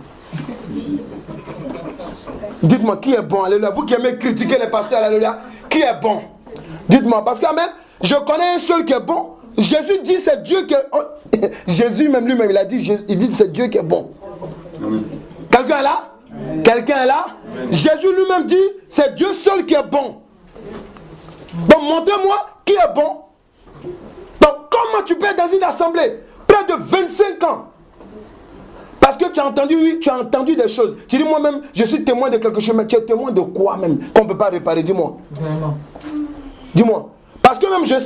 Dites-moi, qui est bon? Alléluia. Vous qui aimez critiquer les pasteurs, alléluia, qui est bon? Dites-moi, parce que même, je connais un seul qui est bon. Jésus dit c'est Dieu qui est... Jésus même lui-même, il a dit, il dit c'est Dieu qui est bon. Quelqu'un est là? Quelqu'un est là? Jésus lui-même dit c'est Dieu seul qui est bon. Donc montrez-moi qui est bon. Donc comment tu peux être dans une assemblée près de 25 ans? Parce que tu as entendu, oui, tu as entendu des choses. Tu dis moi-même, je suis témoin de quelque chose, mais tu es témoin de quoi même qu'on ne peut pas réparer? Dis-moi. Dis-moi. Parce que même je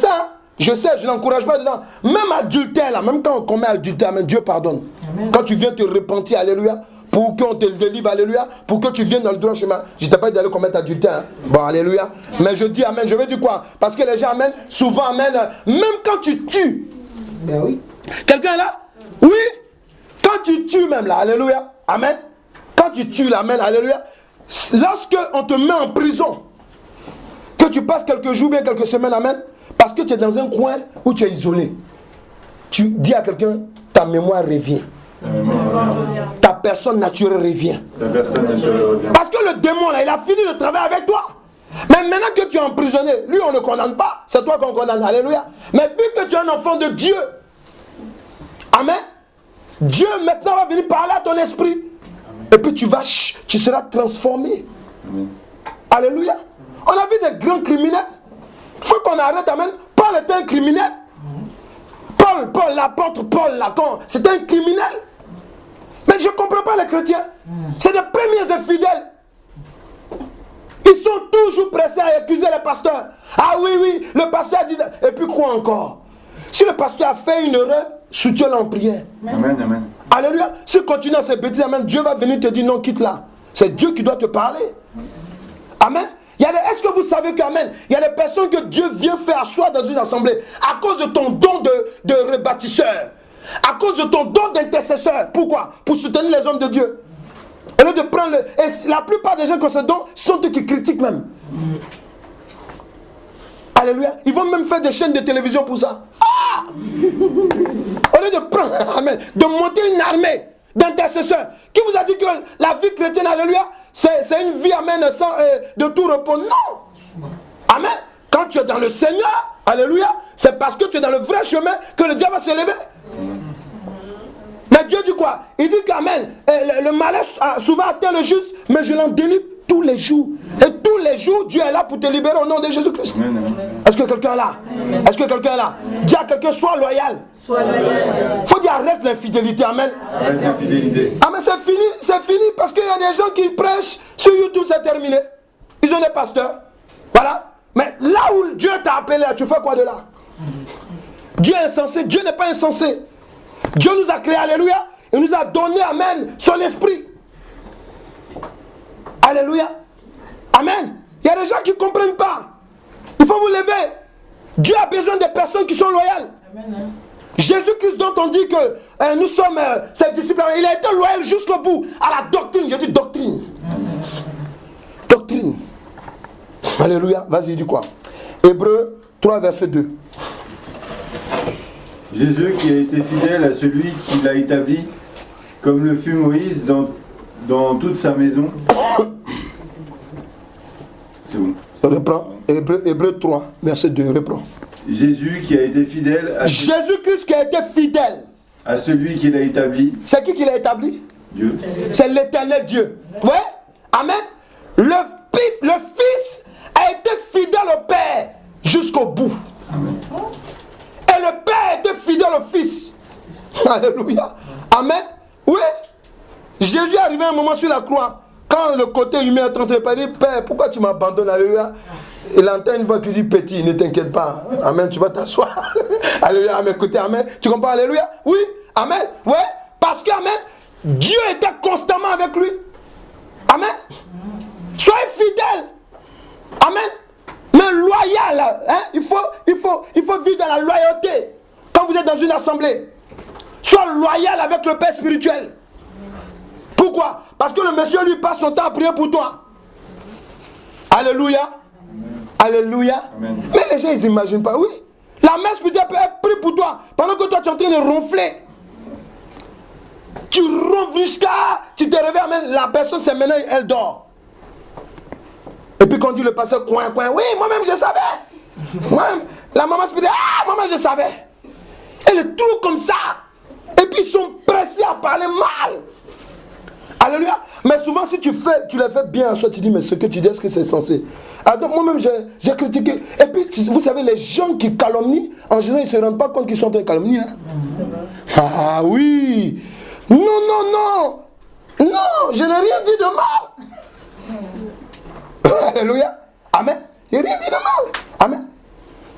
sais, je n'encourage pas dedans. Même adultère, là, même quand on commet adultère, même Dieu pardonne. Amen. Quand tu viens te repentir, alléluia, pour qu'on te délivre, alléluia, pour que tu viennes dans le droit chemin. Je ne t'ai pas dit d'aller commettre adultère. Hein. Bon, alléluia. Mais je dis amen, je veux dire quoi? Parce que les gens amènent, souvent amènent, même quand tu tues. Ben oui. Quelqu'un est là? Oui. Quand tu tues même là, alléluia, amen. Quand tu tues là, amen, alléluia. Lorsque on te met en prison, que tu passes quelques jours, bien quelques semaines, amen, parce que tu es dans un coin où tu es isolé. Tu dis à quelqu'un, ta mémoire revient. Ta personne naturelle revient. Parce que le démon là, il a fini le travail avec toi. Mais maintenant que tu es emprisonné, lui on ne le condamne pas, c'est toi qu'on condamne, alléluia. Mais vu que tu es un enfant de Dieu, amen, Dieu maintenant va venir parler à ton esprit. Et puis tu seras transformé. Amen. Alléluia. On a vu des grands criminels. Il faut qu'on arrête, amen. Paul était un criminel. Paul, l'apôtre Paul, là, c'était un criminel. Mais je ne comprends pas les chrétiens. C'est des premiers infidèles. Ils sont toujours pressés à accuser les pasteurs. Ah oui, le pasteur a dit... Et puis quoi encore? Si le pasteur a fait une erreur, soutiens-le en prière. Amen, amen. Alléluia. Si tu continues à se bêtiser, amen, Dieu va venir te dire non, quitte là. C'est Dieu qui doit te parler. Amen. Est-ce que vous savez qu'amen, il y a des personnes que Dieu vient faire asseoir dans une assemblée à cause de ton don de rebâtisseur, à cause de ton don d'intercesseur. Pourquoi? Pour soutenir les hommes de Dieu. Au lieu de prendre et la plupart des gens qui ont ce don sont eux qui critiquent même. Alléluia. Ils vont même faire des chaînes de télévision pour ça. Ah! Au lieu de prendre, amen, de monter une armée d'intercesseurs. Qui vous a dit que la vie chrétienne, alléluia, c'est une vie, amen, sans, de tout repos? Non. Amen. Quand tu es dans le Seigneur, alléluia, c'est parce que tu es dans le vrai chemin que le diable va se lever. Mais Dieu dit quoi? Il dit qu'amen, le malheur a souvent atteint le juste, mais je l'en délivre tous les jours. Et tous les jours, Dieu est là pour te libérer au nom de Jésus-Christ. Est-ce que quelqu'un est là? Est-ce que quelqu'un est là? Dis à quelqu'un, sois loyal. Sois loyal. Faut dire arrête l'infidélité, amen. Arrête l'infidélité. Ah mais c'est fini parce qu'il y a des gens qui prêchent sur YouTube, c'est terminé. Ils ont des pasteurs. Voilà. Mais là où Dieu t'a appelé, tu fais quoi de là? Dieu est insensé, Dieu n'est pas insensé. Dieu nous a créé, alléluia, et nous a donné, amen, son esprit. Alléluia. Amen. Il y a des gens qui ne comprennent pas. Il faut vous lever. Dieu a besoin de personnes qui sont loyales. Amen. Jésus-Christ dont on dit que nous sommes ses disciples, il a été loyal jusqu'au bout à la doctrine. Je dis doctrine. Amen. Doctrine. Alléluia. Vas-y, dis quoi? Hébreux 3, verset 2. Jésus qui a été fidèle à celui qui l'a établi, comme le fut Moïse dans toute sa maison. C'est bon. Reprends. Hébreux 3, verset 2. Reprends. Jésus qui a été fidèle à Jésus-Christ qui a été fidèle à celui qui l'a établi. C'est qui l'a établi? Dieu. C'est l'éternel Dieu. Ouais? Amen. Le Fils a été fidèle au Père jusqu'au bout. Amen. Et le Père était fidèle au Fils. Alléluia. Amen. Oui. Jésus est arrivé un moment sur la croix. Quand le côté humain est en train de parler, Père, pourquoi tu m'abandonnes? Alléluia. Il entend une voix qui dit petit, ne t'inquiète pas. Amen, tu vas t'asseoir. Alléluia, amen, écoutez, amen. Tu comprends, alléluia? Oui, amen. Ouais, parce que, amen, Dieu était constamment avec lui. Amen. Soyez fidèles. Amen. Mais loyal, hein? Il faut vivre dans la loyauté. Quand vous êtes dans une assemblée, sois loyal avec le Père spirituel. Pourquoi? Parce que le monsieur lui passe son temps à prier pour toi. Alléluia. Alléluia. Amen. Mais les gens, ils n'imaginent pas, oui. La messe spirituelle peut être prise pour toi pendant que toi tu es en train de ronfler. Tu ronfles jusqu'à... Tu te réveilles, amen, la personne, c'est maintenant, elle dort. Et puis quand dit le pasteur, coin, oui, moi-même je savais. Moi-même, la maman spirituelle, moi-même je savais. Et le trou comme ça. Et puis ils sont pressés à parler mal. Alléluia. Mais souvent si tu les fais bien, soit tu dis, mais ce que tu dis, est-ce que c'est censé? Alors moi-même j'ai critiqué. Et puis vous savez, les gens qui calomnient, en général ils ne se rendent pas compte qu'ils sont en train de calomnier. Hein? Ah oui. Non, je n'ai rien dit de mal. Alléluia. Amen. Je n'ai rien dit de mal. Amen.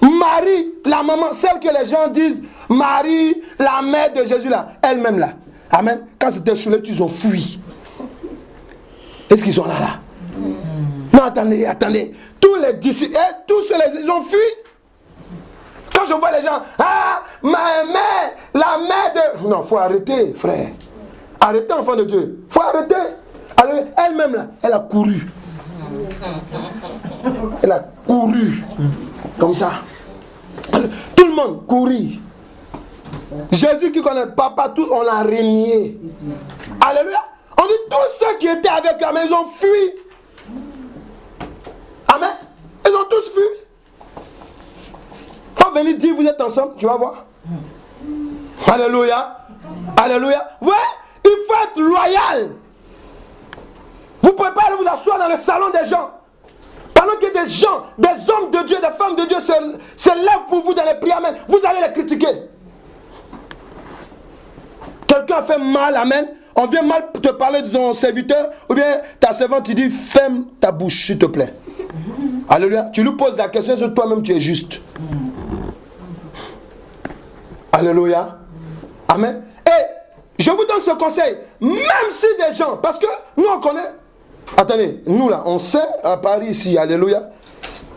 Marie, la maman, celle que les gens disent, Marie, la mère de Jésus là, elle-même là. Amen. Quand c'était choulé, ils ont fui. Est-ce qu'ils sont là? Non, attendez. Tous les disciples, tous ils ont fui. Quand je vois les gens, ma mère, la mère de... Non, il faut arrêter, frère. Arrêtez, enfant de Dieu. Il faut arrêter. Elle-même là, elle a couru. Elle a couru. Comme ça. Tout le monde courit. Jésus qui connaît papa, tout, on l'a régné. Alléluia. On dit tous ceux qui étaient avec la maison ont fui. Amen. Ils ont tous fui. Faut venir dire vous êtes ensemble, tu vas voir. Alléluia. Alléluia. Ouais, il faut être loyal. Vous ne pouvez pas aller vous asseoir dans le salon des gens. Pendant que des gens, des hommes de Dieu, des femmes de Dieu se lèvent pour vous dans les prières, amen, vous allez les critiquer. Quelqu'un fait mal, amen, on vient mal te parler de ton serviteur, ou bien ta servante, tu dis, ferme ta bouche, s'il te plaît. Alléluia. Tu lui poses la question sur toi-même, tu es juste. Alléluia. Amen. Et je vous donne ce conseil, même si des gens, parce que nous on connaît, attendez, nous là, on sait à Paris ici, alléluia,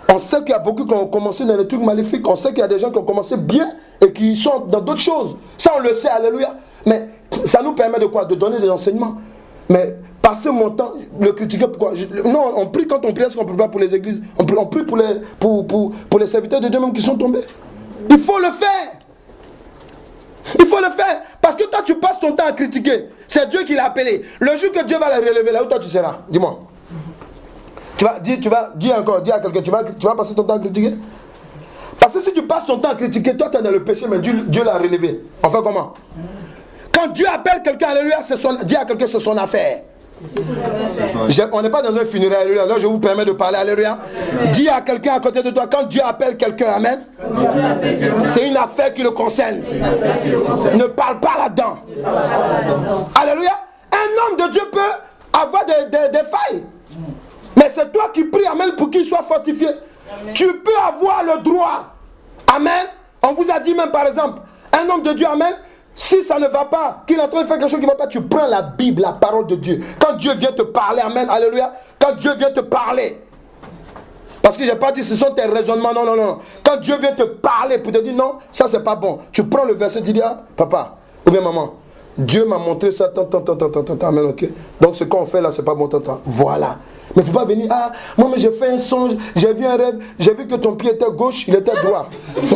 on sait qu'il y a beaucoup qui ont commencé dans les trucs maléfiques, on sait qu'il y a des gens qui ont commencé bien et qui sont dans d'autres choses. Ça on le sait, alléluia. Mais ça nous permet de quoi? De donner des enseignements. Mais passer mon temps, le critiquer, pourquoi? Non, on prie quand on prie, est-ce qu'on ne prie pas pour les églises? On prie pour les serviteurs de Dieu même qui sont tombés. Il faut le faire. Il faut le faire. Parce que toi, tu passes ton temps à critiquer. C'est Dieu qui l'a appelé. Le jour que Dieu va le relever, là où toi tu seras? Dis-moi. Tu vas dire encore, dis à quelqu'un, tu vas passer ton temps à critiquer? Parce que si tu passes ton temps à critiquer, toi tu es dans le péché, mais Dieu l'a relevé. On fait comment? Quand Dieu appelle quelqu'un, alléluia, dis à quelqu'un, c'est son affaire. On n'est pas dans un funéraire, alléluia. Là, je vous permets de parler, alléluia. Dis à quelqu'un à côté de toi, quand Dieu appelle quelqu'un, amen, c'est une affaire qui le concerne. Ne parle pas là-dedans. Alléluia. Un homme de Dieu peut avoir des failles. Mais c'est toi qui pries, amen, pour qu'il soit fortifié. Tu peux avoir le droit. Amen. On vous a dit même, par exemple, un homme de Dieu, amen, si ça ne va pas, qu'il est en train de faire quelque chose qui ne va pas, tu prends la Bible, la parole de Dieu. Quand Dieu vient te parler, amen, alléluia, quand Dieu vient te parler, parce que je n'ai pas dit ce sont tes raisonnements, non, non, non. Quand Dieu vient te parler pour te dire non, ça c'est pas bon, tu prends le verset, tu dis, ah, papa, ou bien maman, Dieu m'a montré ça, amen, ok. Donc ce qu'on fait là, c'est pas bon, voilà. Mais il ne faut pas venir, ah, moi mais j'ai fait un songe, j'ai vu un rêve, j'ai vu que ton pied était gauche, il était droit.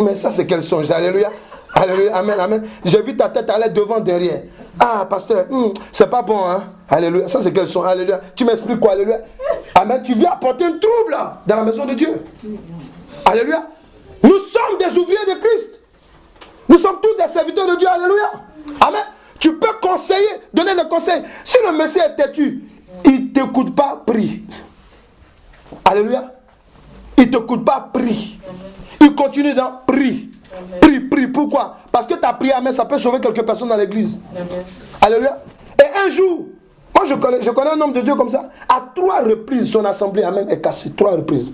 Mais ça c'est quel songe, alléluia. Alléluia, amen, amen. J'ai vu ta tête aller devant, derrière. Ah, pasteur, c'est pas bon, hein. Alléluia, ça c'est quel son, alléluia. Tu m'expliques quoi, alléluia? Amen, tu viens apporter un trouble là, dans la maison de Dieu. Alléluia. Nous sommes des ouvriers de Christ. Nous sommes tous des serviteurs de Dieu, alléluia. Amen. Tu peux conseiller, donner des conseils. Si le Messie est têtu, il ne t'écoute pas, prie. Alléluia. Il ne t'écoute pas, prie. Il continue dans prie. Prie. Pourquoi? Parce que ta prière, mais ça peut sauver quelques personnes dans l'église. Alléluia. Et un jour, moi je connais un homme de Dieu comme ça. À 3 reprises, son assemblée, amen, est cassée. 3 reprises.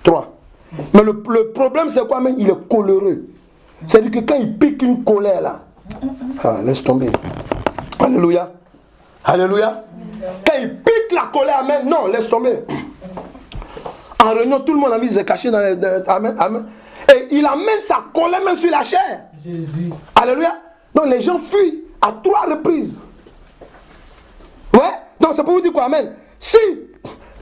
3. Mais le problème, c'est quoi, amen? Il est coléreux. C'est-à-dire que quand il pique une colère là, laisse tomber. Alléluia. Alléluia. Quand il pique la colère, amen, non, laisse tomber. En réunion, tout le monde a mis ses cachets dans les... Amen, amen. Et il amène sa colère même sur la chair. Jésus. Alléluia. Donc les gens fuient à 3 reprises. Ouais. Donc c'est pour vous dire quoi, amen. Si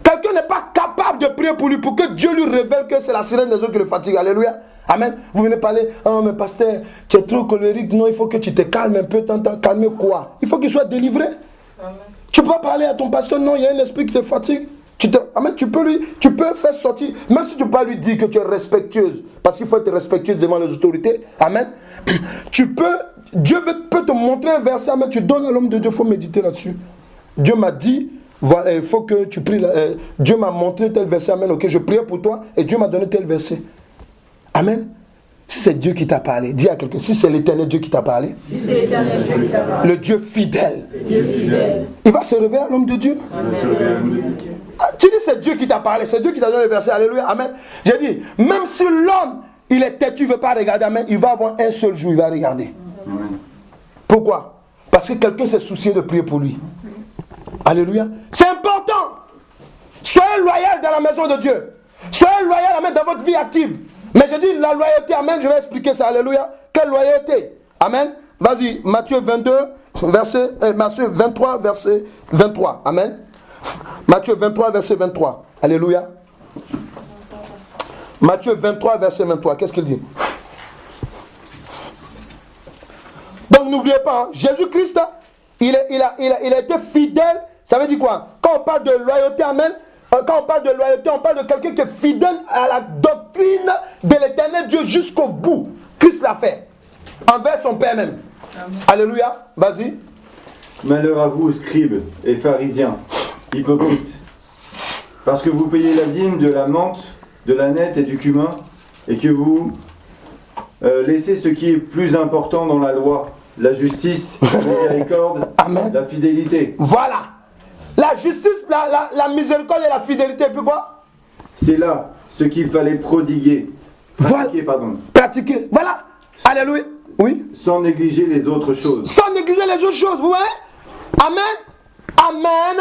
quelqu'un n'est pas capable de prier pour lui, pour que Dieu lui révèle que c'est la sirène des eaux qui le fatigue, alléluia. Amen. Vous venez parler, oh mais pasteur, tu es trop colérique, non, il faut que tu te calmes un peu, calmer quoi? Il faut qu'il soit délivré. Amen. Tu peux pas parler à ton pasteur, non, il y a un esprit qui te fatigue. Amen, tu peux faire sortir, même si tu peux pas lui dire que tu es respectueuse, parce qu'il faut être respectueuse devant les autorités, amen. Dieu peut te montrer un verset, amen, tu donnes à l'homme de Dieu, il faut méditer là-dessus. Dieu m'a dit, voilà, il faut que tu pries, Dieu m'a montré tel verset, amen, ok, je priais pour toi, et Dieu m'a donné tel verset. Amen. Si c'est Dieu qui t'a parlé, dis à quelqu'un, si c'est l'éternel Dieu qui t'a parlé, le Dieu fidèle, il va se révéler à l'homme de Dieu. Tu dis c'est Dieu qui t'a parlé, c'est Dieu qui t'a donné le verset, alléluia, amen. J'ai dit, même si l'homme, il est têtu, il ne veut pas regarder, amen, il va avoir un seul jour, il va regarder. Amen. Pourquoi? Parce que quelqu'un s'est soucié de prier pour lui. Alléluia. C'est important. Soyez loyal dans la maison de Dieu. Soyez loyal, amen, dans votre vie active. Mais je dis la loyauté, amen, je vais expliquer ça, alléluia. Quelle loyauté? Amen. Vas-y, Matthieu 23, verset 23, amen. Matthieu 23, verset 23, alléluia. Matthieu 23, verset 23, qu'est-ce qu'il dit? Donc n'oubliez pas, hein, Jésus-Christ, il a été fidèle, ça veut dire quoi? Quand on parle de loyauté, amen, quand on parle de loyauté, on parle de quelqu'un qui est fidèle à la doctrine de l'éternel Dieu jusqu'au bout. Christ l'a fait, envers son Père même. Amen. Alléluia, vas-y. Malheur à vous, scribes et pharisiens, hypocrites, parce que vous payez la dîme de la menthe, de la nette et du cumin, et que vous laissez ce qui est plus important dans la loi, la justice, la miséricorde, Amen. la fidélité. Voilà. La justice, la miséricorde et la fidélité. Et puis quoi? C'est là ce qu'il fallait prodiguer. Pratiquer, pardon. Pratiquer. Voilà. Alléluia. Oui. Sans négliger les autres choses. Sans négliger les autres choses. Vous voyez? Amen. Amen.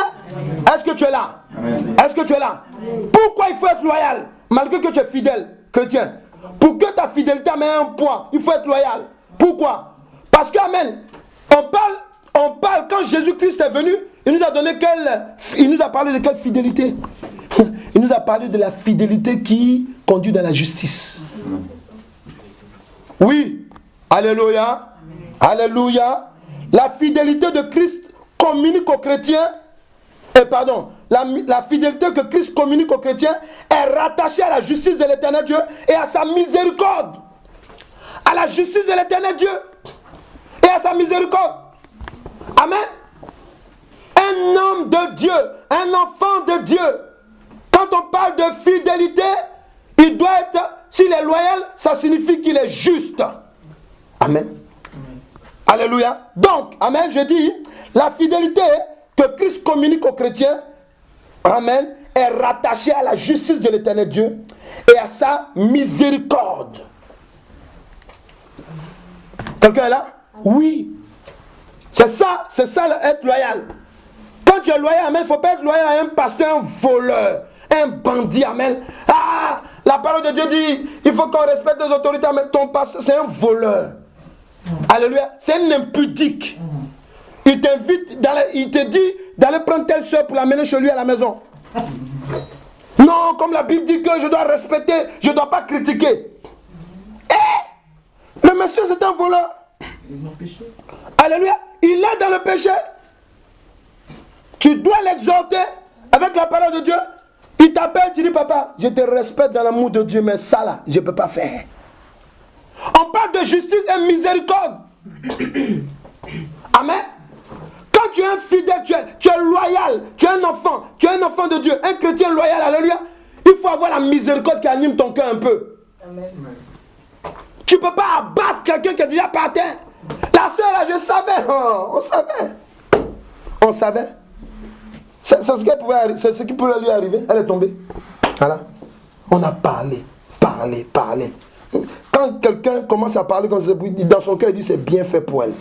Est-ce que tu es là? Amen. Est-ce que tu es là? Pourquoi il faut être loyal malgré que tu es fidèle, chrétien? Pour que ta fidélité amène un poids, il faut être loyal. Pourquoi? Parce que, amen, on parle quand Jésus-Christ est venu, il nous a parlé de quelle fidélité? Il nous a parlé de la fidélité qui conduit dans la justice. Oui. Alléluia. Alléluia. La fidélité de Christ communique aux chrétiens. La fidélité que Christ communique aux chrétiens est rattachée à la justice de l'éternel Dieu et à sa miséricorde. À la justice de l'éternel Dieu et à sa miséricorde. Amen. Un homme de Dieu, un enfant de Dieu, quand on parle de fidélité, il doit être, s'il est loyal, ça signifie qu'il est juste. Amen. Alléluia. Donc, amen, je dis, la fidélité que Christ communique aux chrétiens, amen, est rattachée à la justice de l'éternel Dieu et à sa miséricorde. Quelqu'un est là? Oui. C'est ça être loyal. Quand tu es loyal, amen, il ne faut pas être loyal à un pasteur, un voleur, un bandit, amen. Ah, la parole de Dieu dit, il faut qu'on respecte les autorités, amen. Ton pasteur, c'est un voleur. Alléluia. C'est un impudique. Il t'invite, il te dit d'aller prendre telle soeur pour l'amener chez lui à la maison. Non, comme la Bible dit que je dois respecter, je ne dois pas critiquer. Le monsieur c'est un voleur. Alléluia. Il est dans le péché. Tu dois l'exhorter avec la parole de Dieu. Il t'appelle, tu dis papa, je te respecte dans l'amour de Dieu, mais ça là, je ne peux pas faire. On parle de justice et miséricorde. Amen. Quand tu es un fidèle, tu es loyal, tu es un enfant de Dieu, un chrétien loyal, alléluia, il faut avoir la miséricorde qui anime ton cœur un peu. Amen. Tu ne peux pas abattre quelqu'un qui est déjà par terre. La soeur là, je savais, on savait. C'est ce qui pouvait lui arriver, elle est tombée. Voilà. On a parlé. Quand quelqu'un commence à parler comme ça, dans son cœur, il dit c'est bien fait pour elle.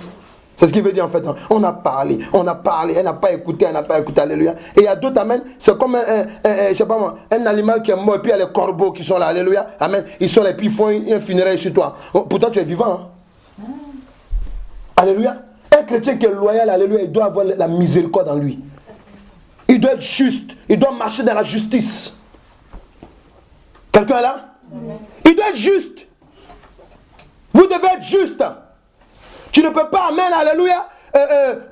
C'est ce qu'il veut dire en fait. On a parlé, elle n'a pas écouté, alléluia. Et il y a d'autres, amen, c'est comme je sais pas moi, un animal qui est mort, et puis il y a les corbeaux qui sont là, alléluia, amen. Ils sont là, et puis ils font un funérail sur toi. Pourtant tu es vivant, hein? Alléluia. Un chrétien qui est loyal, alléluia, il doit avoir la miséricorde en lui. Il doit être juste, il doit marcher dans la justice. Quelqu'un est là? Il doit être juste. Vous devez être juste. Tu ne peux pas, amen, alléluia,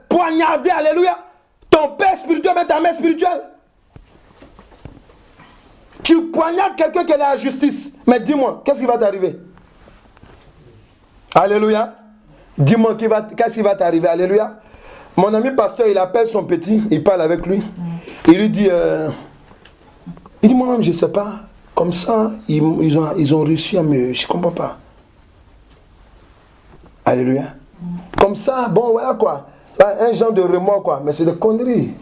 poignarder, alléluia, ton père spirituel, mais ta mère spirituelle. Tu poignardes quelqu'un qui est dans la justice. Mais dis-moi, qu'est-ce qui va t'arriver? Alléluia. Dis-moi, qu'est-ce qui va t'arriver? Alléluia. Mon ami pasteur, il appelle son petit, il parle avec lui. Il lui dit, moi-même, je ne sais pas. Comme ça, ils ont réussi à me... Je ne comprends pas. Alléluia. Comme ça, bon, voilà quoi. Un genre de remords, quoi. Mais c'est des conneries.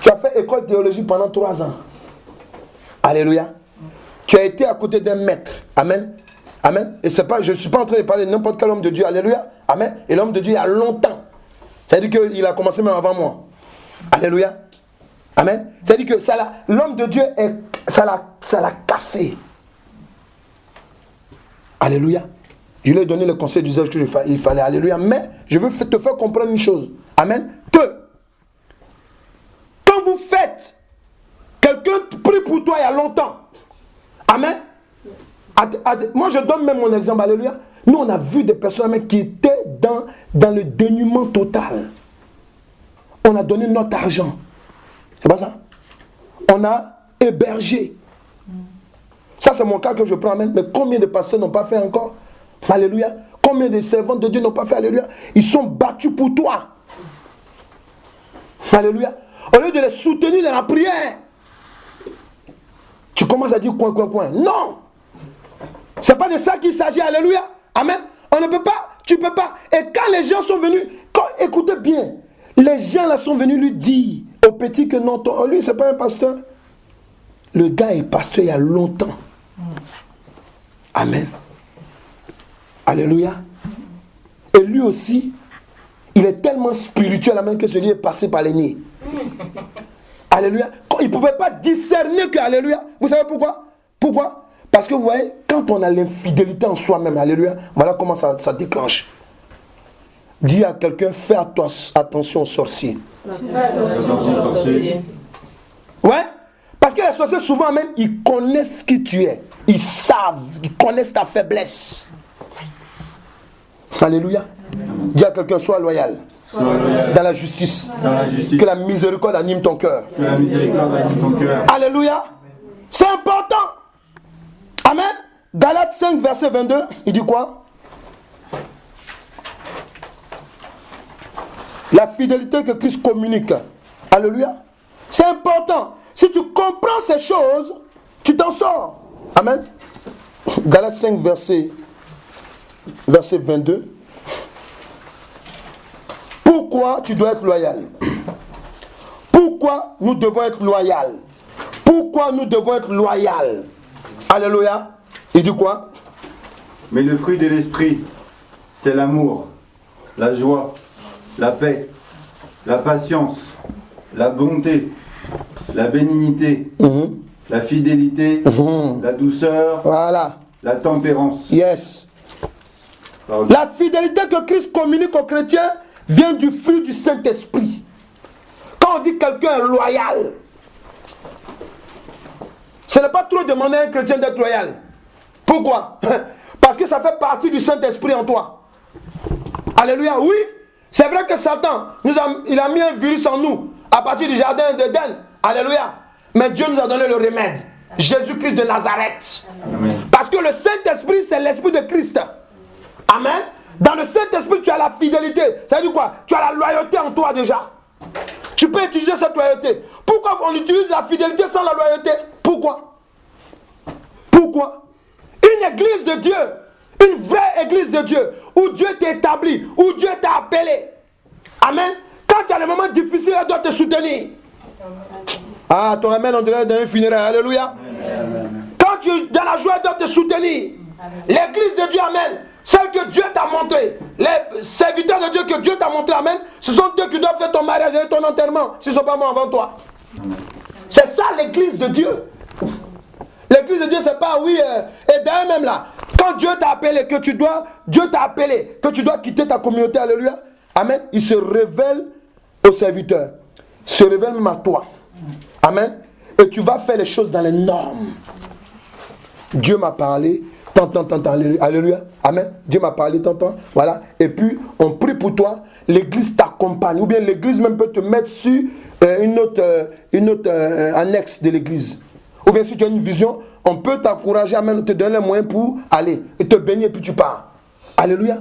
Tu as fait école de théologie pendant 3 ans. Alléluia. Tu as été à côté d'un maître. Amen. Amen. Et c'est pas, je ne suis pas en train de parler de n'importe quel homme de Dieu. Alléluia. Amen. Et l'homme de Dieu, il y a longtemps. C'est-à-dire qu'il a commencé même avant moi. Alléluia. Amen. C'est-à-dire que l'homme de Dieu, ça l'a cassé. Alléluia. Je lui ai donné le conseil d'usage qu'il fallait. Alléluia. Mais je veux te faire comprendre une chose. Amen. Que quand vous faites, quelqu'un prie pour toi il y a longtemps. Amen. Moi je donne même mon exemple. Alléluia. Nous on a vu des personnes qui étaient dans le dénuement total. On a donné notre argent. C'est pas ça? On a hébergé. Ça c'est mon cas que je prends. Amen. Mais combien de pasteurs n'ont pas fait encore? Alléluia. Combien de servants de Dieu n'ont pas fait? Alléluia. Ils sont battus pour toi. Alléluia. Au lieu de les soutenir dans la prière, tu commences à dire coin. Non. C'est pas de ça qu'il s'agit. Alléluia. Amen. On ne peut pas, tu peux pas. Et quand les gens sont venus, écoutez bien, les gens là sont venus lui dire au petit que non, lui c'est pas un pasteur. Le gars est pasteur il y a longtemps. Amen. Alléluia. Et lui aussi, il est tellement spirituel même que celui est passé par les nids. Alléluia. Il ne pouvait pas discerner que alléluia. Vous savez pourquoi? Pourquoi? Parce que vous voyez, quand on a l'infidélité en soi-même, alléluia, voilà comment ça déclenche. Dis à quelqu'un, fais attention aux sorciers. Ouais. Parce que les sorciers, souvent même, ils connaissent qui tu es. Ils savent, ils connaissent ta faiblesse. Alléluia. Dis à quelqu'un, sois loyal. Dans la justice. Que la miséricorde anime ton cœur. Alléluia. C'est important. Amen. Galates 5, verset 22, il dit quoi? La fidélité que Christ communique. Alléluia. C'est important. Si tu comprends ces choses, tu t'en sors. Amen. Galates 5, verset 22. Pourquoi tu dois être loyal? Pourquoi nous devons être loyal? Pourquoi nous devons être loyal? Alléluia. Il dit quoi? Mais le fruit de l'esprit, c'est l'amour, la joie, la paix, la patience, la bonté, la bénignité, la fidélité, la douceur, voilà, la tempérance. Yes. La fidélité que Christ communique aux chrétiens vient du fruit du Saint-Esprit. Quand on dit quelqu'un est loyal, ce n'est pas trop demander à un chrétien d'être loyal. Pourquoi? Parce que ça fait partie du Saint-Esprit en toi. Alléluia. Oui, c'est vrai que Satan, il a mis un virus en nous à partir du jardin d'Éden. Alléluia. Mais Dieu nous a donné le remède. Jésus-Christ de Nazareth. Amen. Parce que le Saint-Esprit, c'est l'Esprit de Christ. Amen. Dans le Saint-Esprit, tu as la fidélité. Ça veut dire quoi? Tu as la loyauté en toi déjà. Tu peux utiliser cette loyauté. Pourquoi on utilise la fidélité sans la loyauté? Pourquoi? Pourquoi? Une église de Dieu, une vraie église de Dieu, où Dieu t'établit, où Dieu t'a appelé. Amen. Quand tu as les moments difficiles, elle doit te soutenir. Ah, ton amen, on dirait dans un funéraire. Alléluia. Amen. Quand tu es dans la joie, elle doit te soutenir. L'église de Dieu, amen. Celle que Dieu t'a montré, les serviteurs de Dieu que Dieu t'a montré, amen, ce sont eux qui doivent faire ton mariage et ton enterrement, s'ils ne sont pas morts avant toi. C'est ça l'église de Dieu. L'église de Dieu, c'est pas oui, et d'ailleurs même là, quand Dieu t'a appelé, Dieu t'a appelé, que tu dois quitter ta communauté, alléluia, amen, il se révèle aux serviteurs, il se révèle même à toi, amen, et tu vas faire les choses dans les normes. Dieu m'a parlé, tant, alléluia, amen, Dieu m'a parlé, tant, voilà, et puis on prie pour toi, l'église t'accompagne, ou bien l'église même peut te mettre sur une autre annexe de l'église. Ou bien si tu as une vision, on peut t'encourager, amen, te donner les moyens pour aller, et te bénir, et puis tu pars. Alléluia.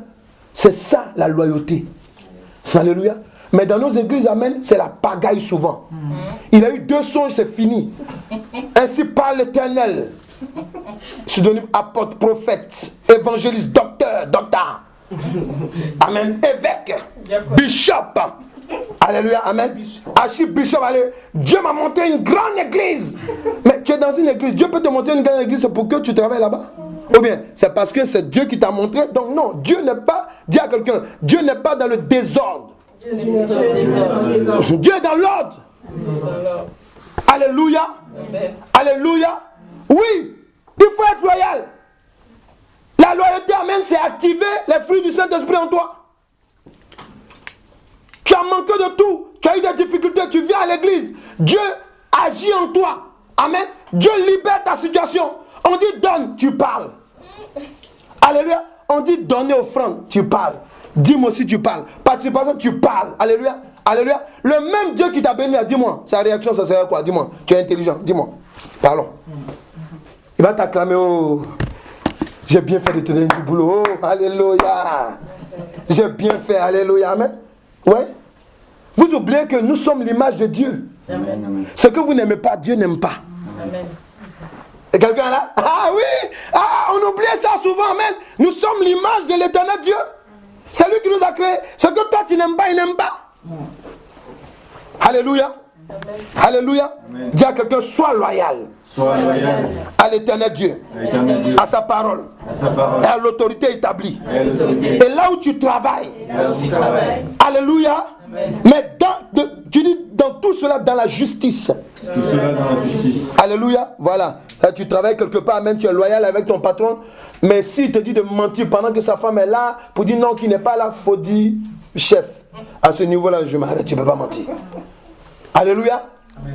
C'est ça la loyauté. Alléluia. Mais dans nos églises, amen, c'est la pagaille souvent. Il a eu 2 songes, c'est fini. Ainsi parle l'Éternel. Pseudonyme apôtre, prophète, évangéliste, docteur. Amen. Évêque, bishop. Alléluia, amen. Archibishop, alléluia. Dieu m'a montré une grande église. Mais tu es dans une église. Dieu peut te montrer une grande église pour que tu travailles là-bas. Ou bien, c'est parce que c'est Dieu qui t'a montré. Donc non, Dieu n'est pas, dis à quelqu'un, Dieu n'est pas dans le désordre. Dieu est dans l'ordre. Alléluia. Alléluia. Oui, il faut être loyal. La loyauté, amen, c'est activer les fruits du Saint-Esprit en toi. Tu as manqué de tout, tu as eu des difficultés, tu viens à l'église, Dieu agit en toi, amen, Dieu libère ta situation. On dit donne, tu parles. Alléluia. On dit donner offrande, tu parles. Dis-moi si tu parles. Participation, tu parles. Alléluia. Alléluia. Le même Dieu qui t'a béni, dis-moi, sa réaction, ça serait quoi? Dis-moi, tu es intelligent, dis-moi. Parlons. Il va t'acclamer, oh, j'ai bien fait de te donner du boulot, oh, alléluia. J'ai bien fait, alléluia, amen. Ouais. Vous oubliez que nous sommes l'image de Dieu. Amen. Ce que vous n'aimez pas, Dieu n'aime pas. Amen. Et quelqu'un là? Ah oui! Ah, on oublie ça souvent, amen. Nous sommes l'image de l'éternel Dieu. C'est lui qui nous a créés. Ce que toi tu n'aimes pas, il n'aime pas. Alléluia. Alléluia. Dis à quelqu'un, sois loyal. Sois loyal À l'éternel Dieu. à l'éternel Dieu, À sa parole. à sa parole, Et à l'autorité établie. et à l'autorité. Et là où tu travailles. Et là où tu travailles. Alléluia. Mais tu dis dans tout cela, dans la justice. Tout cela dans la justice. Alléluia. Voilà. Là, tu travailles quelque part, même tu es loyal avec ton patron. Mais s'il te dit de mentir pendant que sa femme est là, pour dire non, qu'il n'est pas là, il faut dire chef. À ce niveau-là, je m'arrête, tu ne peux pas mentir. Alléluia.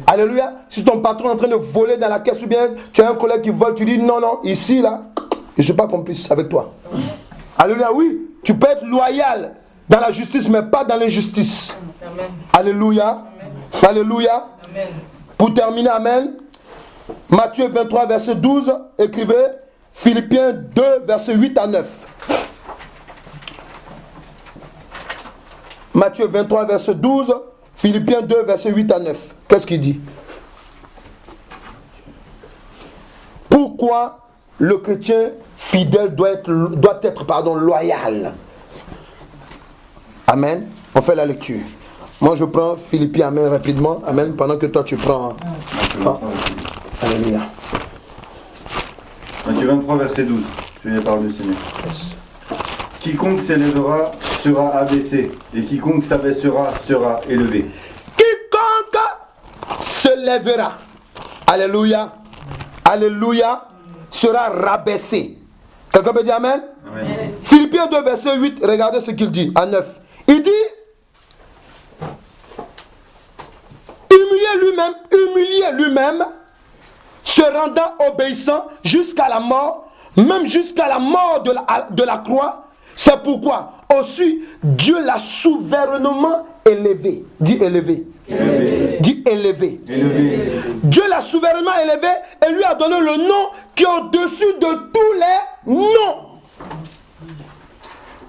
Alléluia. Si ton patron est en train de voler dans la caisse ou bien tu as un collègue qui vole, tu dis non, non, ici, là, je ne suis pas complice avec toi. Alléluia. Oui, tu peux être loyal dans la justice, mais pas dans l'injustice. Amen. Alléluia. Alléluia. Amen. Pour terminer, amen. Matthieu 23, verset 12, écrivez Philippiens 2, verset 8 à 9. Matthieu 23, verset 12, Philippiens 2, verset 8 à 9. Qu'est-ce qu'il dit? Pourquoi le chrétien fidèle doit être loyal? Amen. On fait la lecture. Moi, je prends Philippiens, amen, rapidement. Amen. Pendant que toi, tu prends... Alléluia. Matthieu 23, verset 12. Je lis la parole du Seigneur. Quiconque s'élèvera sera abaissé, et quiconque s'abaissera sera élevé. Quiconque se lèvera, alléluia, alléluia, sera rabaissé. Quelqu'un peut dire amen? Amen. Philippiens 2, verset 8, regardez ce qu'il dit, à 9. Il dit, humilier lui-même, se rendant obéissant jusqu'à la mort, même jusqu'à la mort de la croix. C'est pourquoi aussi Dieu l'a souverainement élevé. Dis élevé. Élevé. Dis élevé. Élevé. Dieu l'a souverainement élevé et lui a donné le nom qui est au-dessus de tous les noms.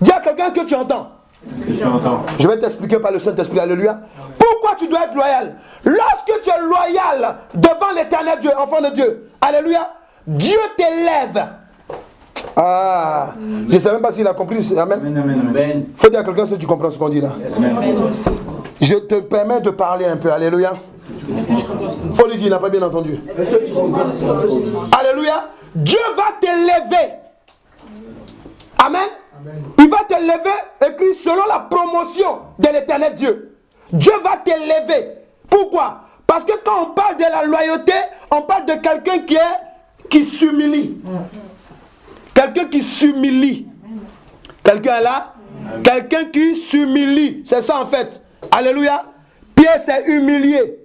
Dis à quelqu'un que tu entends. Tu entends? Je vais t'expliquer par le Saint-Esprit. Alléluia. Pourquoi tu dois être loyal? Lorsque tu es loyal devant l'éternel Dieu, enfant de Dieu, alléluia, Dieu t'élève. Ah, je ne sais même pas s'il a compris. Amen. Amen, amen, amen. Faut dire à quelqu'un si tu comprends ce qu'on dit là. Amen. Je te permets de parler un peu. Alléluia. Faut lui dire, il n'a pas bien entendu. Alléluia. Dieu va t'élever. Amen. Il va t'élever, écrit selon la promotion de l'éternel Dieu. Dieu va t'élever. Pourquoi? Parce que quand on parle de la loyauté, on parle de quelqu'un qui s'humilie. Quelqu'un qui s'humilie. Quelqu'un là? Quelqu'un qui s'humilie. C'est ça en fait. Alléluia. Pierre s'est humilié.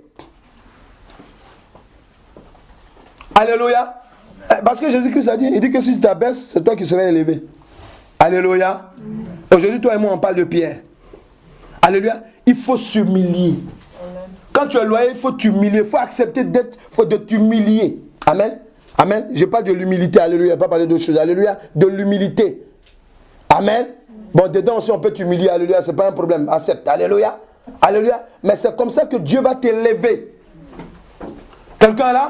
Alléluia. Parce que Jésus-Christ a dit, il dit que si tu t'abaisses, c'est toi qui seras élevé. Alléluia. Aujourd'hui, toi et moi, on parle de Pierre. Alléluia. Il faut s'humilier. Quand tu es loyal, il faut t'humilier. Il faut accepter de t'humilier. Amen. Amen. Je parle de l'humilité. Alléluia. Pas parler d'autre chose. Alléluia. De l'humilité. Amen. Bon, dedans aussi, on peut t'humilier. Alléluia. C'est pas un problème. Accepte. Alléluia. Alléluia. Mais c'est comme ça que Dieu va t'élever. Quelqu'un est là?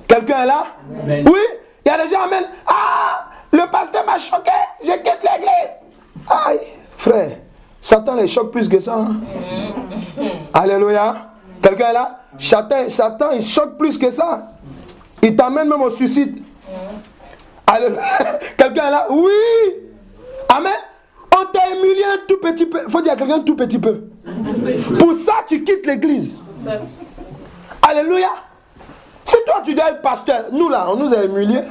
Quelqu'un est là? Amen. Oui. Il y a des gens, amen. Ah! Le pasteur m'a choqué, je quitte l'église. Aïe, frère, Satan les choque plus que ça. Hein? Alléluia. Quelqu'un est là? Satan, il choque plus que ça. Il t'amène même au suicide. Alléluia. Quelqu'un est là? Oui. Amen. On t'a humilié un tout petit peu. Il faut dire à quelqu'un un tout petit peu. Pour ça, tu quittes l'église. Alléluia. Si toi, tu dois être pasteur, nous là, on nous a humiliés.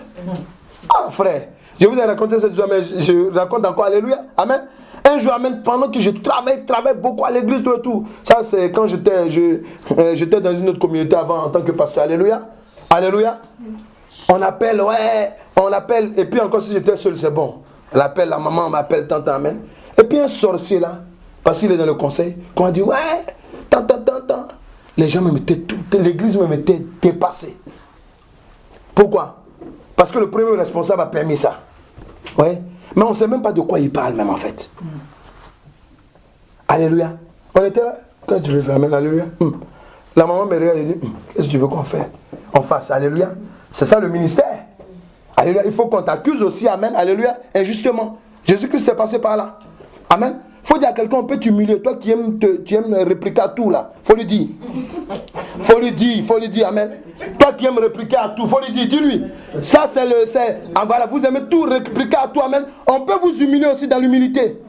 Ah, frère. Je vous ai raconté cette histoire, mais je raconte encore. Alléluia. Amen. Un jour, amen, pendant que je travaille beaucoup à l'église, tout et tout. Ça, c'est quand j'étais dans une autre communauté avant en tant que pasteur. Alléluia. Alléluia. On appelle, et puis encore si j'étais seul, c'est bon. Elle appelle la maman, on m'appelle tante, amen. Et puis un sorcier là, parce qu'il est dans le conseil, quand on dit, ouais, tant. Les gens me mettaient l'église me mettait dépassé. Pourquoi? Parce que le premier responsable a permis ça. Ouais. Mais on ne sait même pas de quoi il parle même en fait. Alléluia. On était là. Quand tu veux faire, amen, alléluia. La maman me regarde et dit, qu'est-ce que tu veux qu'on fasse? Alléluia. C'est ça le ministère. Alléluia. Il faut qu'on t'accuse aussi, amen, alléluia, injustement. Jésus-Christ est passé par là. Amen. Il faut dire à quelqu'un, on peut t'humilier. Toi qui aimes répliquer à tout là. Il faut lui dire. Il faut lui dire, amen. Toi qui aimes répliquer à tout, il faut lui dire, dis-lui. Ça voilà, vous aimez tout répliquer à tout, amen. On peut vous humilier aussi dans l'humilité.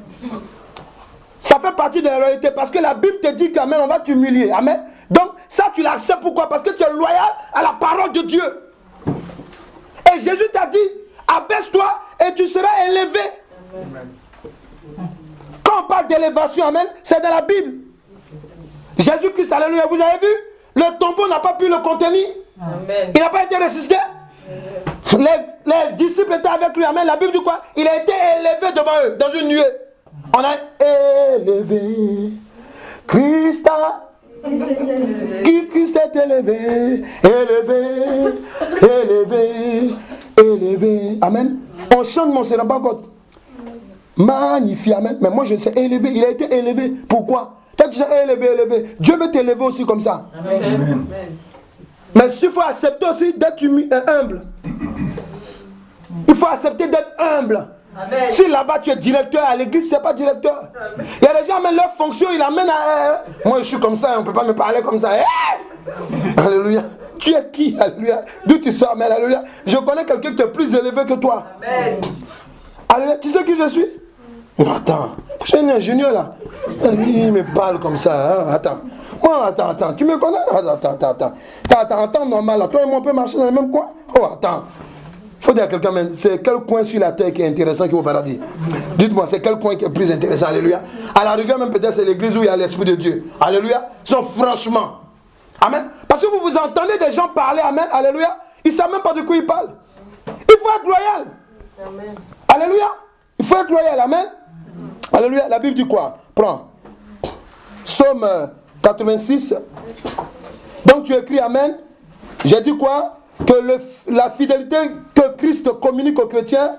Ça fait partie de la loyauté parce que la Bible te dit qu'amen, on va t'humilier. Amen. Donc ça tu l'acceptes pourquoi? Parce que tu es loyal à la parole de Dieu. Et Jésus t'a dit, abaisse-toi et tu seras élevé. Amen. Quand on parle d'élévation, amen, c'est dans la Bible. Jésus-Christ, alléluia, vous avez vu? Le tombeau n'a pas pu le contenir. Amen. Il n'a pas été ressuscité. Les disciples étaient avec lui, amen. La Bible dit quoi? Il a été élevé devant eux, dans une nuée. On a élevé Christ Christ est élevé, élevé. Amen. On chante mon Seigneur encore. Magnifié, amen. Mais moi je sais élevé, il a été élevé. Pourquoi? Toi tu sais élevé. Dieu veut t'élever aussi comme ça. Amen. Mais il faut accepter aussi d'être humble. Il faut accepter d'être humble. Amen. Si là-bas tu es directeur à l'église, c'est pas directeur. Amen. Il y a des gens, mais leur fonction, ils amènent à... Moi je suis comme ça, on ne peut pas me parler comme ça. Alléluia. Tu es qui? Alléluia. D'où tu sors? Mais alléluia. Je connais quelqu'un qui est plus élevé que toi. Amen. Alléluia. Tu sais qui je suis? Attends, je suis un ingénieur là. Il me parle comme ça. Hein? Attends. Oh, attends. Tu me connais? Attends, normal là. Toi et moi, on peut marcher dans le même coin? Oh, attends. Il faut dire à quelqu'un, mais c'est quel coin sur la terre qui est intéressant qui est au paradis? Dites-moi, c'est quel coin qui est plus intéressant? Alléluia. À la rigueur, même peut-être c'est l'église où il y a l'Esprit de Dieu. Alléluia. Donc franchement. Amen. Parce que vous entendez des gens parler, amen, alléluia. Ils ne savent même pas de quoi ils parlent. Il faut être loyal. Amen. Alléluia. Il faut être loyal, amen. Alléluia. La Bible dit quoi? Prends. Psaume 86. Donc tu écris, amen. J'ai dit quoi? Que la fidélité que Christ communique aux chrétiens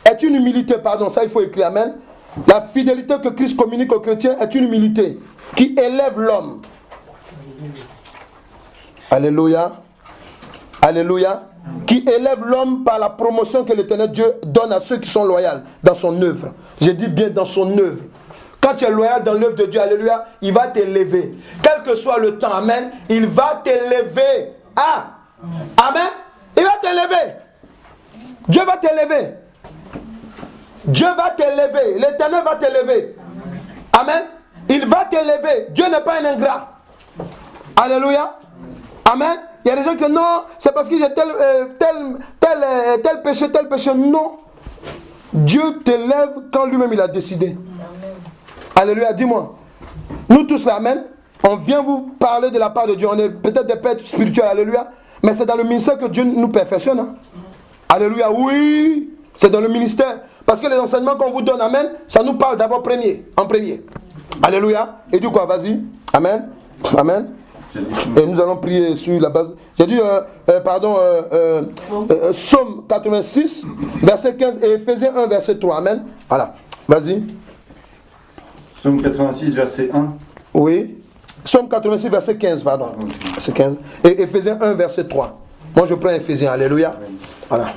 est une humilité, pardon, ça il faut écrire, amen. La fidélité que Christ communique aux chrétiens est une humilité qui élève l'homme. Alléluia. Alléluia. Qui élève l'homme par la promotion que l'Éternel Dieu donne à ceux qui sont loyaux dans son œuvre. Je dis bien dans son œuvre. Quand tu es loyal dans l'œuvre de Dieu, alléluia, il va t'élever. Quel que soit le temps, amen, il va t'élever. Ah! Amen. Il va t'élever. Dieu va t'élever. Dieu va t'élever. L'Éternel va t'élever. Amen. Il va t'élever. Dieu n'est pas un ingrat. Alléluia. Amen. Il y a des gens qui disent non, c'est parce que j'ai tel péché. Non. Dieu t'élève quand lui-même il a décidé. Alléluia. Dis-moi. Nous tous là, amen. On vient vous parler de la part de Dieu. On est peut-être des pères spirituels. Alléluia. Mais c'est dans le ministère que Dieu nous perfectionne. Hein? Alléluia, oui, c'est dans le ministère. Parce que les enseignements qu'on vous donne, amen, ça nous parle d'abord en premier. Alléluia. Et du quoi, vas-y. Amen. Amen. Et nous allons prier sur la base. J'ai dit, Psaume 86, verset 15 et Éphésiens 1, verset 3. Amen. Voilà. Vas-y. Psaume 86, verset 1. Oui. Psaume 86, verset 15, pardon. Verset 15. Et Éphésiens 1, verset 3. Moi, je prends Éphésiens. Alléluia. Voilà.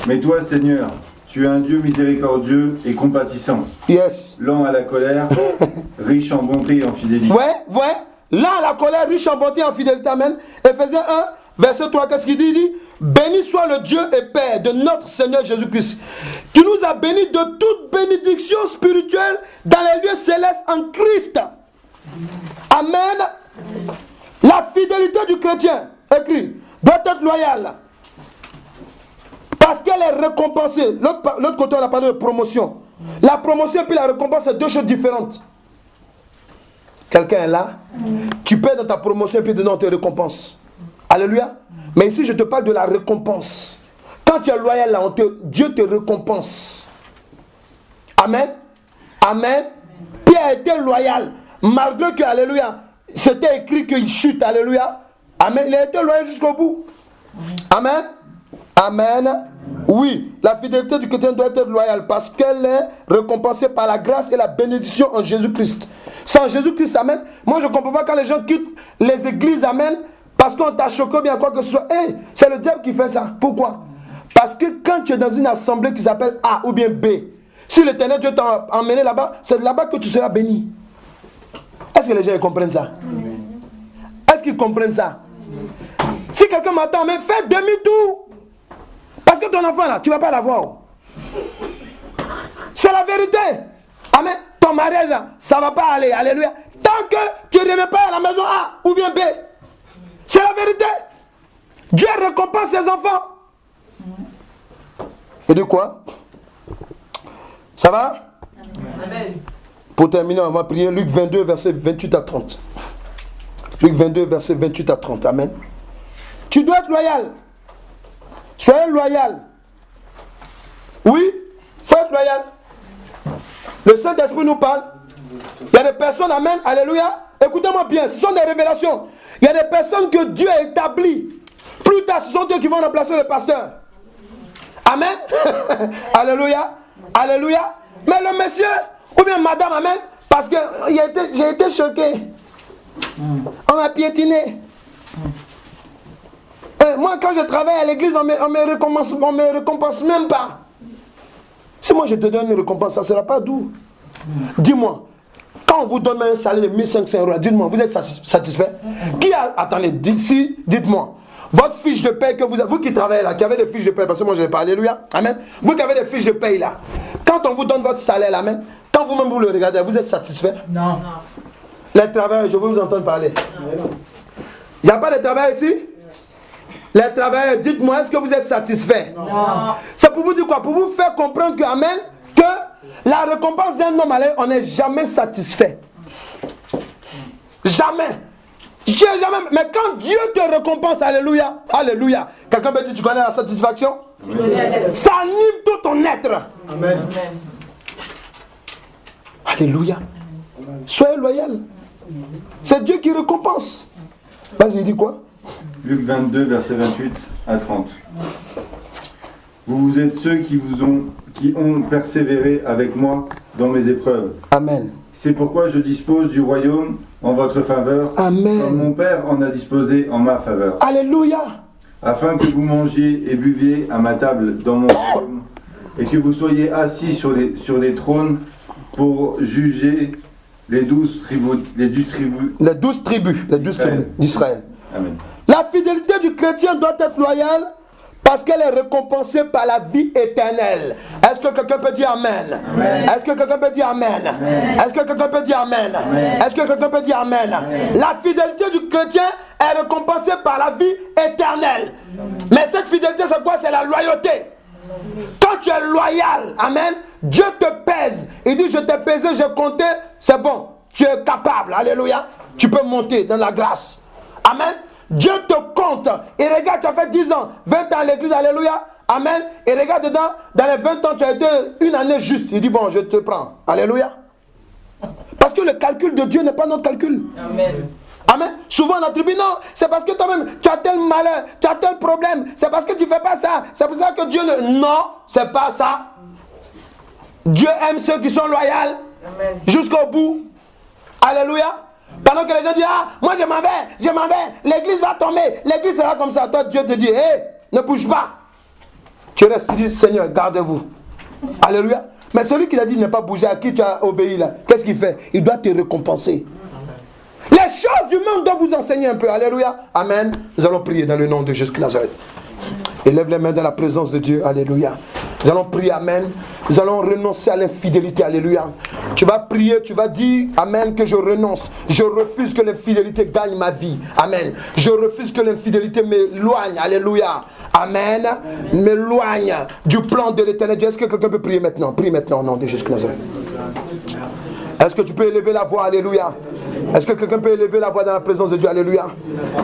Mais toi, Seigneur, tu es un Dieu miséricordieux et compatissant. Yes. Lent à la colère, riche en bonté et en fidélité. Ouais. Lent à la colère, riche en bonté et en fidélité. Amen. Éphésiens 1, verset 3. Qu'est-ce qu'il dit? Il dit, béni soit le Dieu et Père de notre Seigneur Jésus-Christ, qui nous a bénis de toute bénédiction spirituelle dans les lieux célestes en Christ. Amen. La fidélité du chrétien, écrit, doit être loyale. Parce qu'elle est récompensée. L'autre côté, on a parlé de promotion. La promotion et puis la récompense, c'est deux choses différentes. Quelqu'un est là. Tu perds dans ta promotion et puis dedans, on te récompense. Alléluia. Mais ici, je te parle de la récompense. Quand tu es loyal, là, Dieu te récompense. Amen. Amen. Pierre était loyal. Malgré que, alléluia, c'était écrit qu'il chute, alléluia. Amen. Il a été loyal jusqu'au bout. Amen. Amen. Oui, la fidélité du chrétien doit être loyale parce qu'elle est récompensée par la grâce et la bénédiction en Jésus-Christ. Sans Jésus-Christ, amen. Moi, je ne comprends pas quand les gens quittent les églises, amen, parce qu'on t'a choqué ou bien quoi que ce soit. Hey, c'est le diable qui fait ça. Pourquoi? Parce que quand tu es dans une assemblée qui s'appelle A ou bien B, si l'Éternel Dieu t'a emmené là-bas, c'est de là-bas que tu seras béni. Est-ce que les gens comprennent ça? Est-ce qu'ils comprennent ça? Si quelqu'un m'attend, mais fais demi-tour. Parce que ton enfant là, tu ne vas pas l'avoir. C'est la vérité. Amen. Ton mariage là, ça ne va pas aller. Alléluia. Tant que tu ne reviens pas à la maison A ou bien B. C'est la vérité. Dieu récompense ses enfants. Et de quoi? Ça va? Amen. Pour terminer, on va prier Luc 22, verset 28 à 30. Luc 22, verset 28 à 30. Amen. Tu dois être loyal. Soyez loyal. Oui, il faut être loyal. Le Saint-Esprit nous parle. Il y a des personnes, amen, alléluia. Écoutez-moi bien, ce sont des révélations. Il y a des personnes que Dieu a établies. Plus tard, ce sont eux qui vont remplacer le pasteur. Amen. Alléluia. Alléluia. Mais le monsieur, ou bien madame, amen, parce que j'ai été choqué. On m'a piétiné. Et moi, quand je travaille à l'église, on me récompense même pas. Si moi je te donne une récompense, ça ne sera pas doux. Dis-moi, quand on vous donne un salaire de 1500 €, dites-moi, vous êtes satisfait? Qui a... Attendez, dites-moi. Votre fiche de paie que vous qui travaillez là, qui avez des fiches de paie, parce que moi je n'ai pas, alléluia, amen. Vous qui avez des fiches de paie là, quand on vous donne votre salaire, amen, quand vous-même vous le regardez, vous êtes satisfait? Non. Les travailleurs, je veux vous entendre parler. Il n'y a pas de travail ici? Les travailleurs, dites-moi, est-ce que vous êtes satisfait? Non. C'est pour vous dire quoi? Pour vous faire comprendre que, amen, que la récompense d'un homme, on n'est jamais satisfait. Jamais. Jamais. Mais quand Dieu te récompense, alléluia, alléluia. Quelqu'un peut dire, tu connais la satisfaction? Amen. Ça anime tout ton être. Amen. Alléluia. Soyez loyal. C'est Dieu qui récompense. Vas-y, il dit quoi? Luc 22, verset 28 à 30. Vous êtes ceux qui ont persévéré avec moi dans mes épreuves. Amen. C'est pourquoi je dispose du royaume en votre faveur. Amen. Comme mon Père en a disposé en ma faveur. Alléluia. Afin que vous mangiez et buviez à ma table dans mon royaume, et que vous soyez assis sur les trônes pour juger les 12 tribus d'Israël. Amen. La fidélité du chrétien doit être loyale parce qu'elle est récompensée par la vie éternelle. Est-ce que quelqu'un peut dire Amen? Amen. Est-ce que quelqu'un peut dire Amen? Amen. Est-ce que quelqu'un peut dire Amen? Amen. Est-ce que quelqu'un peut dire Amen? Amen. La fidélité du chrétien est récompensée par la vie éternelle. Amen. Mais cette fidélité, c'est quoi? C'est la loyauté. Quand tu es loyal, amen, Dieu te pèse. Il dit, je t'ai pesé, j'ai compté, c'est bon. Tu es capable, alléluia. Tu peux monter dans la grâce. Amen. Dieu te compte. Et regarde, tu as fait 10 ans, 20 ans à l'église, alléluia. Amen. Et regarde dedans, dans les 20 ans, tu as été une année juste. Il dit, bon, je te prends. Alléluia. Parce que le calcul de Dieu n'est pas notre calcul. Amen. Amen. Souvent on attribue, non, c'est parce que toi-même, tu as tel malheur, tu as tel problème, c'est parce que tu ne fais pas ça. C'est pour ça que Dieu ne... Non, c'est pas ça. Dieu aime ceux qui sont loyaux jusqu'au bout. Alléluia. Pendant que les gens disent, ah, moi je m'en vais, l'église va tomber, l'église sera comme ça. Toi, Dieu te dit, hé, ne bouge pas. Tu restes, tu dis, Seigneur, gardez-vous. Alléluia. Mais celui qui t'a dit de ne pas bouger, à qui tu as obéi là, qu'est-ce qu'il fait? Il doit te récompenser. Les choses du monde doivent vous enseigner un peu. Alléluia. Amen. Nous allons prier dans le nom de Jésus de Nazareth. Élève les mains dans la présence de Dieu. Alléluia. Nous allons prier. Amen. Nous allons renoncer à l'infidélité. Alléluia. Tu vas prier, tu vas dire, Amen, que je renonce. Je refuse que l'infidélité gagne ma vie. Amen. Je refuse que l'infidélité m'éloigne. Alléluia. Amen. M'éloigne du plan de l'éternel Dieu. Est-ce que quelqu'un peut prier maintenant? Prie maintenant au nom de Jésus de Nazareth. Est-ce que tu peux élever la voix? Alléluia. Est-ce que quelqu'un peut élever la voix dans la présence de Dieu? Alléluia.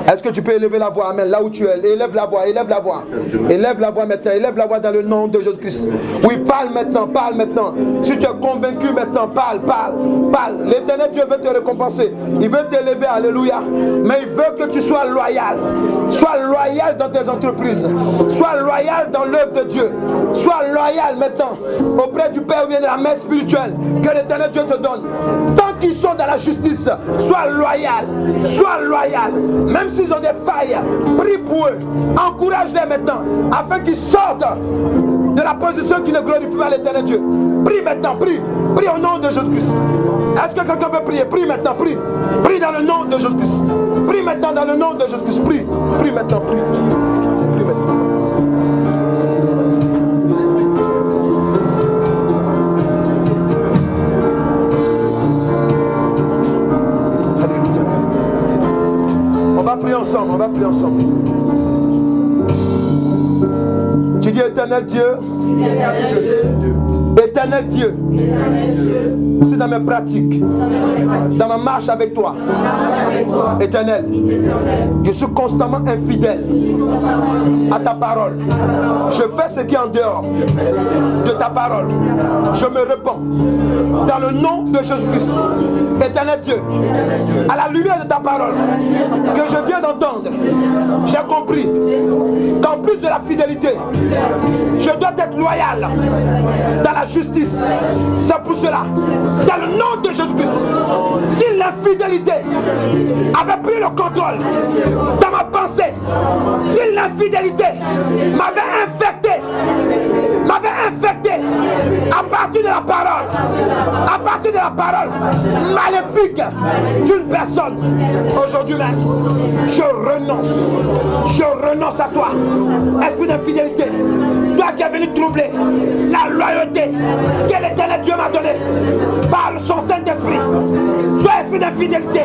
Est-ce que tu peux élever la voix? Amen. Là où tu es, élève la voix, élève la voix. Élève la voix maintenant, élève la voix dans le nom de Jésus-Christ. Oui, parle maintenant, parle maintenant. Si tu es convaincu maintenant, parle, parle, parle. L'Éternel Dieu veut te récompenser. Il veut t'élever, alléluia. Mais il veut que tu sois loyal. Sois loyal dans tes entreprises. Sois loyal dans l'œuvre de Dieu. Sois loyal maintenant auprès du Père ou bien de la mère spirituelle que l'Éternel Dieu te donne. Tant qu'ils sont dans la justice, sois loyal. Sois loyal. Même s'ils ont des failles, prie pour eux. Encourage-les maintenant afin qu'ils sortent de la position qui ne glorifie pas l'Éternel Dieu. Prie maintenant, prie. Prie au nom de Jésus-Christ. Est-ce que quelqu'un peut prier? Prie maintenant, prie. Prie dans le nom de Jésus-Christ. Prie maintenant dans le nom de Jésus-Christ. Prie. Prie maintenant, prie. Prie maintenant. Alléluia. On va prier ensemble, on va prier ensemble. Tu dis éternel Dieu. Éternel Dieu, c'est dans mes pratiques, dans ma marche avec toi. Éternel, je suis constamment infidèle à ta parole. Je fais ce qui est en dehors de ta parole. Je me répands dans le nom de Jésus-Christ. Éternel Dieu, à la lumière de ta parole que je viens d'entendre, j'ai compris qu'en plus de la fidélité, je dois être loyal dans la justice. C'est pour cela, dans le nom de Jésus-Christ, si l'infidélité avait pris le contrôle dans ma pensée, si l'infidélité m'avait infecté à partir de la parole maléfique d'une personne, aujourd'hui même, je renonce à toi, esprit d'infidélité, toi qui es venu troubler la loyauté que l'Éternel Dieu m'a donné par son Saint-Esprit. Toi, esprit d'infidélité,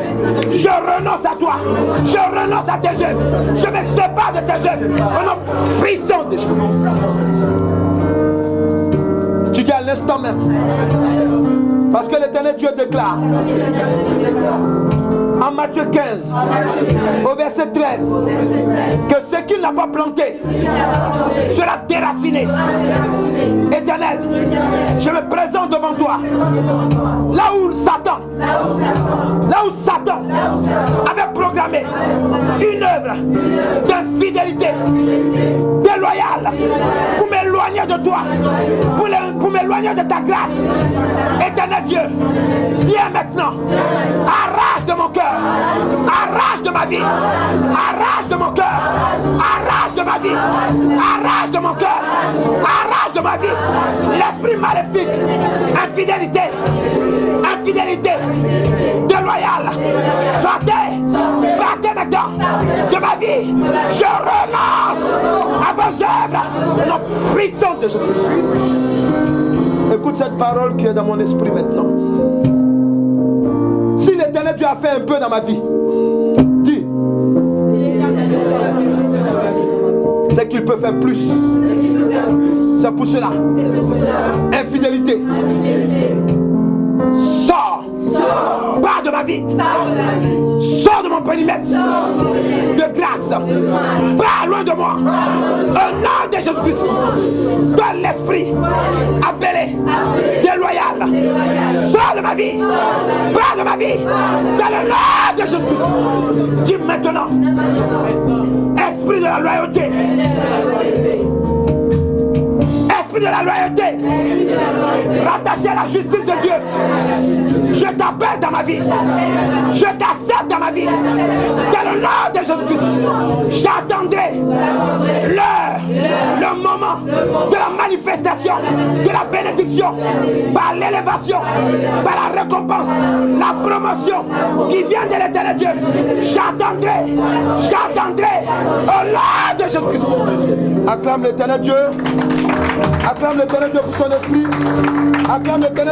je renonce à toi, je renonce à tes œuvres, je me sépare de tes œuvres au nom puissant de Jésus. Tu dis à l'instant même, parce que l'Éternel Dieu déclare en Matthieu 15, au verset 13, que ce qu'il n'a pas planté sera déraciné. Éternel, je me présente devant toi, là où Satan avait programmé une œuvre d'infidélité, déloyale, pour m'éloigner de toi, pour m'éloigner de ta grâce. Éternel Dieu, viens maintenant, arrache de mon cœur, arrache de ma vie, arrache de mon cœur, arrache de ma vie, arrache de mon cœur, arrache de ma vie l'esprit maléfique, infidélité, déloyale, partez maintenant de ma vie. Je renonce à vos œuvres au nom puissant de Jésus. Écoute cette parole qui est dans mon esprit maintenant. Si l'Éternel Dieu a fait un peu dans ma vie, dis, c'est qu'il peut faire plus. C'est pour cela. Infidélité. Sors. Pars de ma vie. Sors de mon périmètre de grâce. Pars loin de moi. Au nom de Jésus-Christ. Toi l'esprit appelé déloyal. Sors de ma vie. Pars de ma vie. Dans le nom de Jésus-Christ. Dis maintenant. Esprit de la loyauté. Esprit de la loyauté, rattaché à la justice de Dieu, je t'appelle dans ma vie, je t'accepte dans ma vie, dans le nom de Jésus-Christ. J'attendrai l'heure, le moment de la manifestation, de la bénédiction, par l'élévation, par la récompense, la promotion qui vient de l'Éternel Dieu. J'attendrai au nom de Jésus-Christ. Acclame l'Éternel Dieu. Acclame l'Éternel Dieu pour son esprit. Acclame l'Éternel.